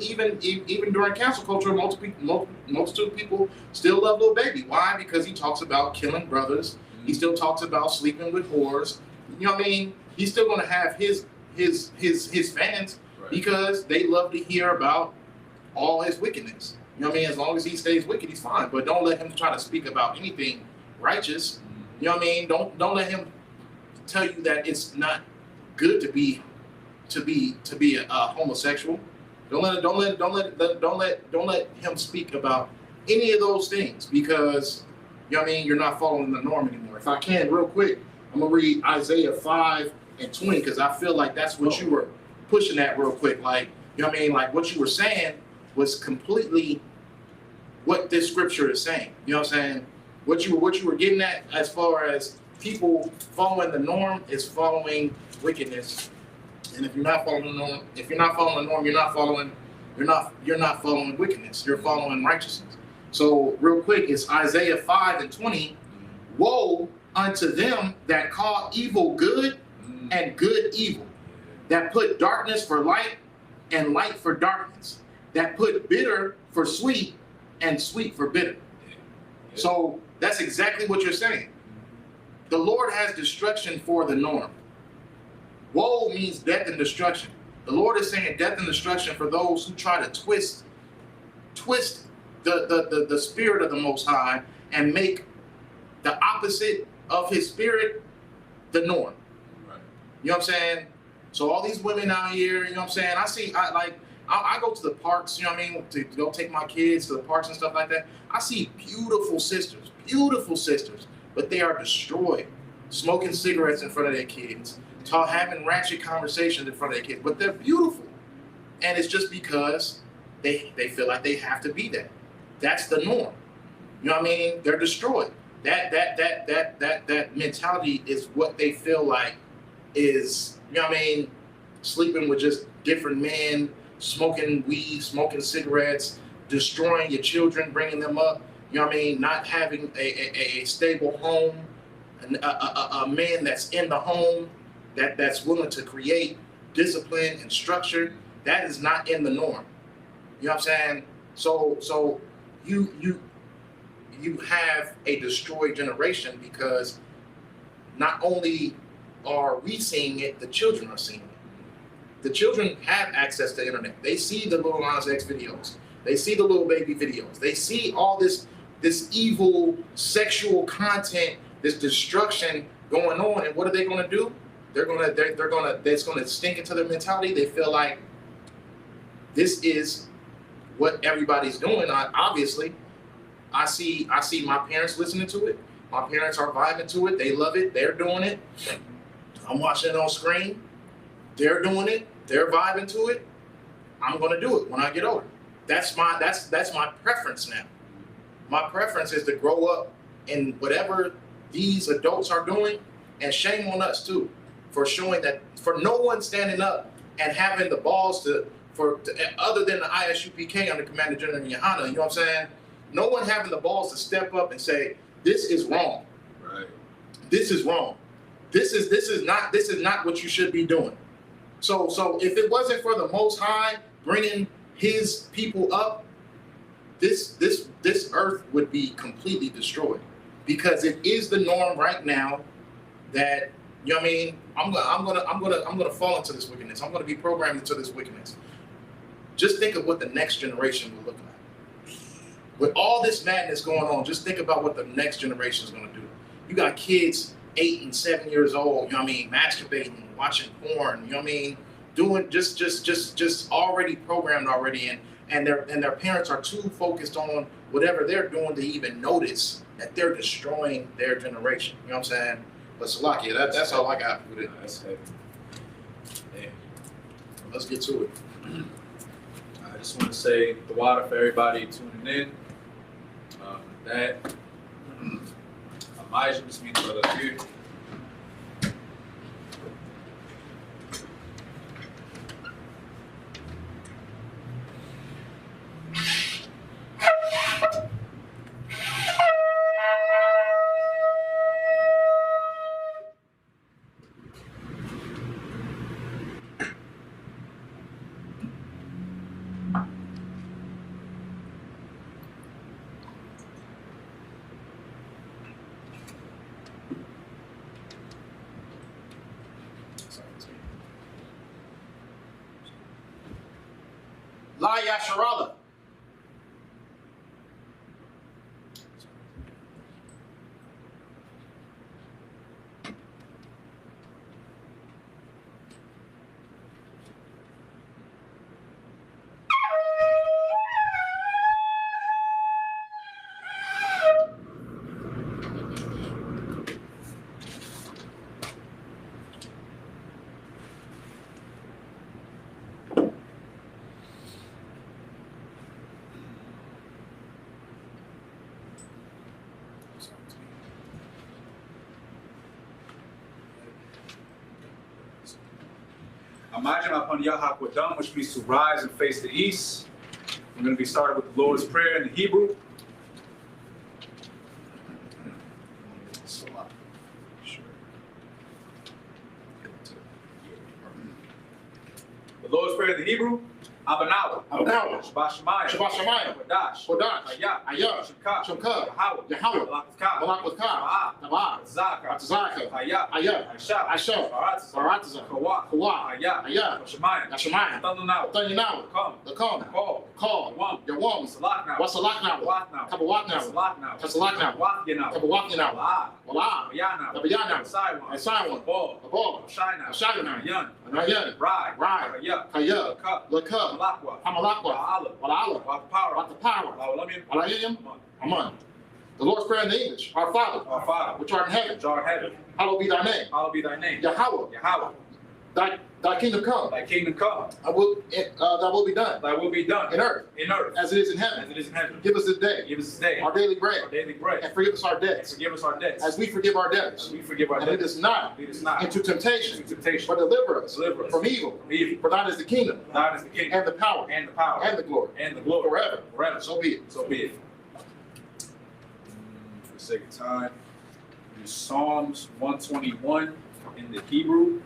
during cancel culture, multitude of people still love Lil Baby. Why? Because he talks about killing brothers. He still talks about sleeping with whores. You know what I mean? He's still going to have his fans, right, because they love to hear about all his wickedness. You know what I mean? As long as he stays wicked, he's fine. But don't let him try to speak about anything righteous. You know what I mean? Don't let him tell you that it's not good to be a homosexual. Don't let him speak about any of those things, because you know what I mean, you're not following the norm anymore. If I can, real quick, I'm gonna read Isaiah 5:20, because I feel like that's what you were pushing at real quick. Like, you know what I mean? Like what you were saying was completely what this scripture is saying. You know what I'm saying? What you were getting at as far as people following the norm is following wickedness. And if you're not following the norm, you're not following wickedness. You're following righteousness. So real quick, it's Isaiah 5:20. Woe unto them that call evil good and good evil, that put darkness for light and light for darkness, that put bitter for sweet and sweet for bitter. So that's exactly what you're saying. The Lord has destruction for the norm. Woe means death and destruction. The Lord is saying death and destruction for those who try to twist the spirit of the Most High and make the opposite of his spirit the norm. Right. You know what I'm saying? So all these women out here, you know what I'm saying? I go to the parks, you know what I mean, to go take my kids to the parks and stuff like that. I see beautiful sisters, but they are destroyed, smoking cigarettes in front of their kids, having ratchet conversations in front of their kids, but they're beautiful. And it's just because they feel like they have to be that. That's the norm. You know what I mean? They're destroyed. That mentality is what they feel like is, you know what I mean, sleeping with just different men, smoking weed, smoking cigarettes, destroying your children, bringing them up, you know what I mean, not having a stable home, a man that's in the home, that's willing to create discipline and structure. That is not in the norm. You know what I'm saying? So you have a destroyed generation because not only are we seeing it, the children are seeing it. The children have access to the internet. They see the Lil Nas X videos. They see the Lil Baby videos. They see all this evil sexual content, this destruction going on. And what are they going to do? It's going to stink into their mentality. They feel like this is what everybody's doing. Obviously, I see my parents listening to it. My parents are vibing to it. They love it. They're doing it. I'm watching it on screen. They're doing it. They're vibing to it. I'm going to do it when I get older. That's my preference now. My preference is to grow up in whatever these adults are doing, and shame on us too for showing that, for no one standing up and having the balls to other than the ISUPK under Commander General Yohana, you know what I'm saying? No one having the balls to step up and say, this is wrong. Right. This is wrong. This is not what you should be doing. So if it wasn't for the Most High bringing His people up, this earth would be completely destroyed, because it is the norm right now that, you know what I mean, I'm gonna fall into this wickedness. I'm gonna be programmed into this wickedness. Just think of what the next generation will look like. With all this madness going on, just think about what the next generation is gonna do. You got kids 8 and 7 years old, you know what I mean, masturbating, watching porn, you know what I mean, doing just already programmed already, and their parents are too focused on whatever they're doing to even notice that they're destroying their generation. You know what I'm saying? But Salakia, that's all I got with it. That's heavy. Yeah. Let's get to it. I just want to say the water for everybody tuning in. That Elijah, just meet the brother here. La Yasharala. Imagine upon Yahakwadam, which means to rise and face the east. We're going to be starting with the Lord's Prayer in the Hebrew. The Lord's Prayer in the Hebrew. Abanawa. Shabbat Shemayim. Kodash. Ayah. Shemka. Yahweh. Malak Tabah. Tzaka. Ayah. Aisha. Baratza. Kawah. Ayah. Shemayim. Tanyanawa. Come. Call. Yawam. Wasalak now. Kabawat now. Tasalak now. Kabawat now. Wala. Tabayana. Saiwan. Abol. Shina. Yan. Rai. Kaya. Laka. Hamalakwa. Wala. What the power. Walayim. Aman. The Lord's Prayer in the English. Our Father, Our Father, which art in heaven. which art in heaven, Hallowed be thy name. hallowed be thy name. Yahweh. Thy kingdom come. Thy kingdom come. Thy will be done. Thy will be done In earth. As As it is in heaven. it is in heaven. Give us this day. Give us this day Our daily bread. our daily bread. And forgive us our And debts. forgive us our debts. As we forgive our As debtors. we forgive our And lead debtors. us not Lead us not into temptation. into temptation. But deliver us Deliver us from evil. from evil. For thine is the kingdom. Thine is the kingdom And the power. and the power And the glory. and the glory Forever. Forever. So be it. So be it. For the sake of time, use Psalms 121 in the Hebrew.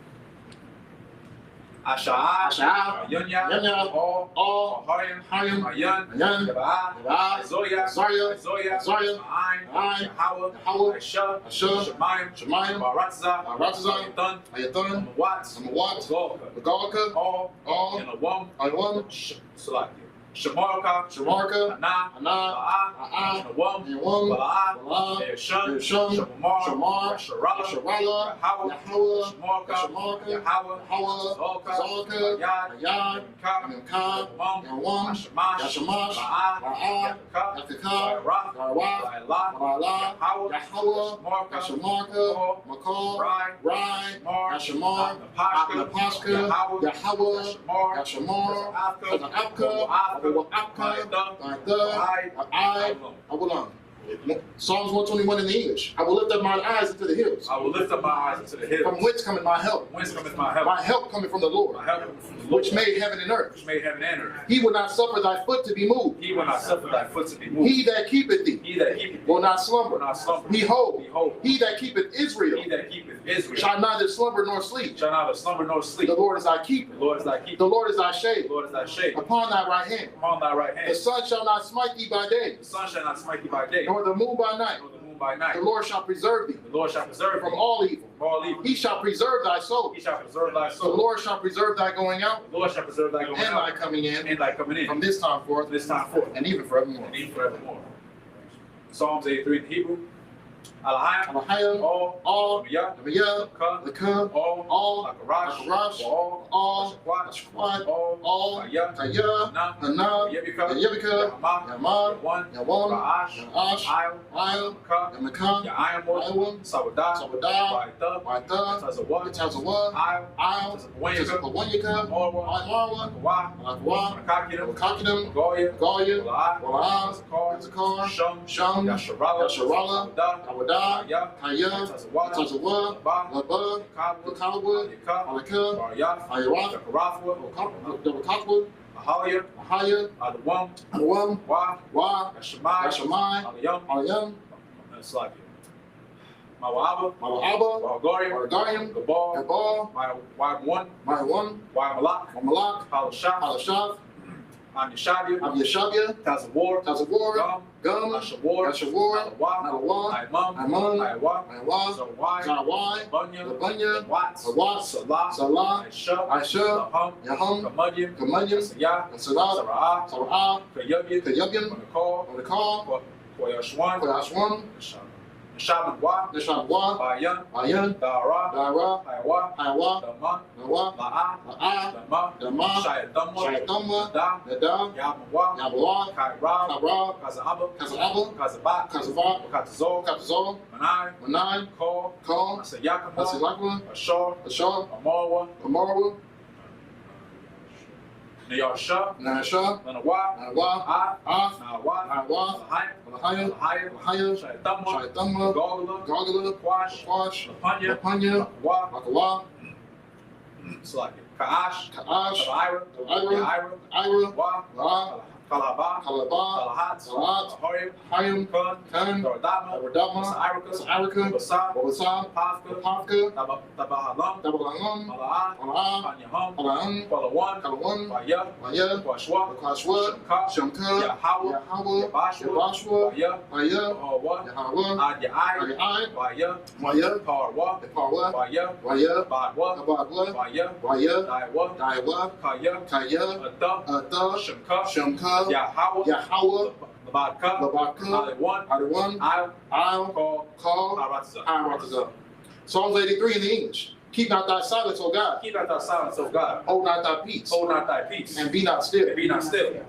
Asha'ah, Asha'ah, Yunya, Yunya, All, Hayim, Mayan, Mayan, Yaba'ah, Yaba'ah, Zoya, Zoya, Zoya, Zoya, Ma'ayin, Ma'ayin, Yahweh, Yahweh, Aisha, Asher, Shemayim, Shemayim, Baratzah, Baratzah, Ayathan, Ayathan, Amawat, Amawat, Golka, Galka, All, All, and Awam, Ayawam, Salakia, Shemarka, Shamarka, Ana, Ana, Ba'ah, Ba'ah, and Awam, Yawam, Bala'ah, Bala'ah, Yeshun, Yeshun, Shamar, Shamar, Sharala, Sharala, Yahweh, Yahweh, Shemarka, Shamarka, Yahweh, Yahweh, Zolka, Zolka, Yad, Yad, Yamka, Yamka, Yawam, Yashamash, Yashamash, Ba'ah, Ba'ah, Yakaka, Yakaka, Ba'arah, Ba'arah, Ba'elah, Ba'elah, Yahweh, Yahweh, Shemarka, Yashamarka, Makal, Rai, Yashamar, Napashka, Yahweh, Yashamar, Apka, I, Abulam. Psalms 121 in the English. I will lift up mine eyes into the hills. I will lift up my eyes into the hills. From whence cometh my help? Whence cometh my help? My help cometh from the Lord, My help cometh from the Lord, which made heaven and earth. which made heaven and earth. He will not suffer thy foot to be moved. He will not suffer thy foot to be moved. He that keepeth thee He that keepeth will thee not will slumber. not slumber. Behold, Behold, he that keepeth Israel he that keepeth Israel shall neither slumber nor sleep. shall neither slumber nor sleep. The Lord is thy keeper. The Lord is thy keeper. The Lord is thy The shade Lord is thy shade. upon thy right hand. Upon thy right The hand. sun shall not smite thee by day, The sun shall not smite thee by day, nor the moon by night. nor the moon by night. The Lord shall preserve thee The Lord shall preserve from thee all evil. from all evil. He shall preserve thy soul. He shall preserve thy The soul. Lord shall preserve thy going out The Lord shall preserve thy going and thy out coming in and thy coming in from this time forth this time forth and even forevermore. and even forevermore. Psalms 83 in the Hebrew. Alahayim, Alahayim, all, Yah, Yah, Ka, Lakah, all, Akarash, Akarash, all, Ashquat, all, Kayah, Hana, Hana, Yebika, Yebika, Yama, Yaman, Yawan, Yawan, Ra'ash, Ash, Ayel, Ayel, Ka, Yamaka, Ya'ayamot, Ayawam, Sawadah, Sawadah, Ba'ita, Waitha, Tazawah, Yatazawa, Ayel, Ayel, Tazawanyaka, Tazapawanyaka, Marwa, Marwa, Kawah, Akwa, Kakidam, Kakidam, Goya, Goya, Wala'ah, Wala'ah, Zakar, Zakar, Shum, Yasharala, Yasharala, Tawadah, Kaya, Kayah, Tazawah, Tazawa, Laba, Kabwa, Kakawa, Alaka, Baryah, Ayaraf, Yakarathwa, Dabakakwa, Ahaliah, Ahaya, Adawam, Adawam, Wa, Wa, Yashamai, Yashamai, Aliyam, Alayam, Slakia, Mawaba, Mala'aba, Wargariam, Wargariam, Gabal, Gabal, Y1, Maiwan, Y-Malak, Malak, Halashah, Halashaf, Anishabia, Abiyashabia, Tazawar, Tazawar, Gum, Gum, Ashawar, Yashavor, Nalawa, Nalawa, Aimam, Aiman, Aiwa, Aiwa, Zawai, Zawai, Bunya, Labanya, Watts, Watts, Salah, Salah, Aisha, Aisha, Laham, Yaham, Kamadyam, Kamanyam, Asayah, Salah, Sara'ah, Sara'ah, Kayabyam, Kayabyam, Manakal, Manakal, Koyashwan, Koyashwan, Nishabanwa, Nishabwa, Bayan, Ayan, Dara, Dara, Haiwa, Haiwa, Dama, Nawa, La'a, La'a, Dama, Dama, Shayadama, Shayatama, Da, Nada, Yamawa, Yabawa, Kaira, Kabra, Kaza'aba, Kaza'aba, Kazabat, Kazava, Katazol, Katazol, Manai, Manai, Kol, Kal, Asayakama, Asilakwa, Ashar, Ashar, Amarwa, Amarwa, Nayasha, Nasha, Nanawa, Nawa, Nawa, Nawa, Lahai, Lahaya, Lahai, Lahaya, Shayatama, Shayatama, Gogala, Gogala, Quash, Quash, Lapanya, Lapanya, Wa, Makawa, Slakia, Ka'ash, Ka'ash, Ira, Ira, Yaira, Ira, Wa, Ra, Kalaba, Kalaba, Kalahat, Kalahat, Ahorim, Hayam, Kun, Kan, Doradama, Abradama, Sa'irika, Sa'irika, Basa, Wabasa, Pafka, Pavka, Tabahalam, Dabalangam, Mala'ah, Mala'ah, Panyaham, Palaan, Kalawan, Kalawan, Vaya, Maya, Kwashwa, Kwashwa, Shamka, Shamka, Yahweh, Yahweh, Yabashwa, Yabashwa, Vaya, Maya, Hawa, Yahweh, Adyai, Ayai, Vaya, Maya, Parwa, Parwa, Vaya, Waya, Badwa, Abadwa, Vaya, Waya, Daiwa, Daiwa, Kaya, Kaya, Ada, Ada, Shamka, Shamka, Yahweh, Yahweh, Labadka, Labaka, Aliwan, Adawan, Al, Al, Call, Call, Haratza. Haratza. Psalms 83 in the English. Keep not thy silence, O God. Keep not thy silence, O God. Hold not thy peace. Hold not thy peace. And be not still. And be not still.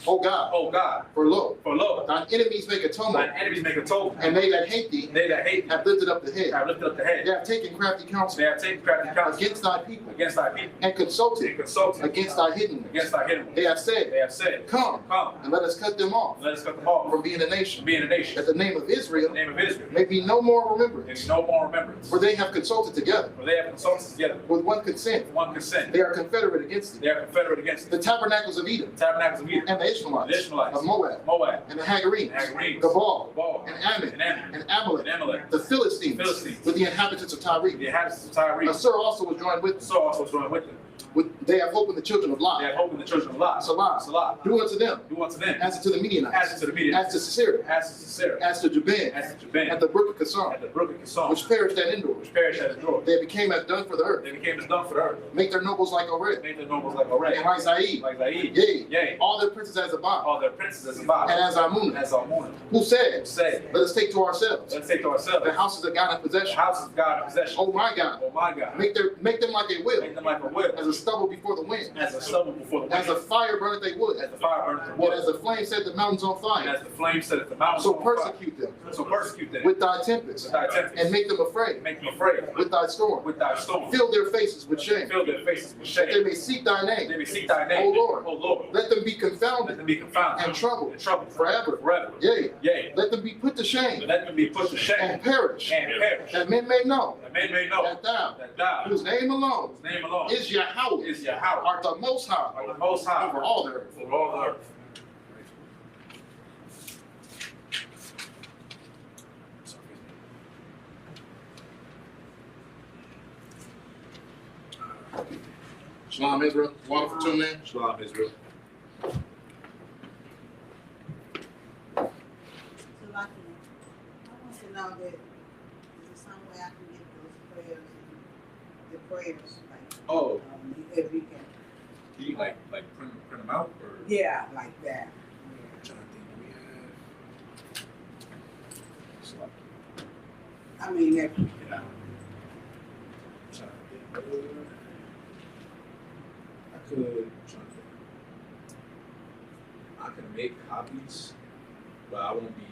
O God. O God. For lo, For lo, Thine enemies make atonement. Thine enemies make atonement. And they that hate thee They that hate thee have lifted up the head. have lifted up the head. They have taken crafty counsel They have taken crafty counsel against thy people. against thy people. And consulted Consulted against thy hidden ones. against thy hidden ones. They have said, They have said, Come, Come, and let us cut them off let us cut them off from being a nation, from being a nation. that the name of In Israel the name of Israel, may be no more there remembrance. is no more remembrance. For they have consulted together For they have consulted together with one consent. with one consent. They are confederate against thee. They are confederate against The the tabernacles of Edom, tabernacles of Edom, and the the Ishmaelites, Ishmaelites, of Moab, Moab, and the Hagarenes, Hagarenes, Gabal, Gabal, and Ammon, and Ammon, and Amalek, and Amalek, the Philistines, Philistines, with the inhabitants of Tyre. the inhabitants of Tyre. Assur also was joined with them. So also joined with them. They have hope in the children of They Lot. have hope in the children of Lot. Salah. Salah. Do unto them Do unto them as unto the as Midianites, unto the Midianites, as to Sisera, as to Sisera, as to Jabin, as to Jabin, at the brook of Kison, at the brook of Kison, which perished at Endor. which perished at the door. They became as dung for the earth. They became as dung for the earth. Make their nobles like Oreb, Made their nobles like Oreb, and like Zaid, like Zaid, yea, yea, all their princes as Abad, all their princes as Sabbath, and as Amunah, as Almona, who said, say, Let us take to ourselves let's take to ourselves the houses of God in the possession. houses of God in possession. Oh my God, Oh my God, make them like a will, make them like a whip, as a stubble before the wind, as a stubble before the as a wind, fire burneth a wood, as the fire burns the and wood, as the flame set the mountains on and fire. as the flame set at the mountains So on fire. persecute them So persecute them with thy tempest, with thy tempest, and make them afraid make them afraid with thy storm. with thy storm. Fill their faces with shame, Fill their faces with that they shame. may seek thy They name. may seek thy name. O Lord. O Lord. Let them be Let confounded them be confounded and troubled and troubled forever. forever. Yea, Yea, let them be put to shame let them be put to shame and perish, and perish. that men may know That men may know that thou, that thou, whose name alone whose name alone is Yahweh, is Yahweh, art the most high are the most high over all the earth. over all the earth. Shalom Israel, water for 2 men. Shalom, Israel. So like, I want to know that is there some way I can get those prayers and the prayers like Oh, every weekend? do you like print them out or? Yeah, like that. I'm trying to think, do we have? Shalom. I mean, if, Yeah. I'm trying to think. I could. I'm trying to think. I can make copies, but I won't be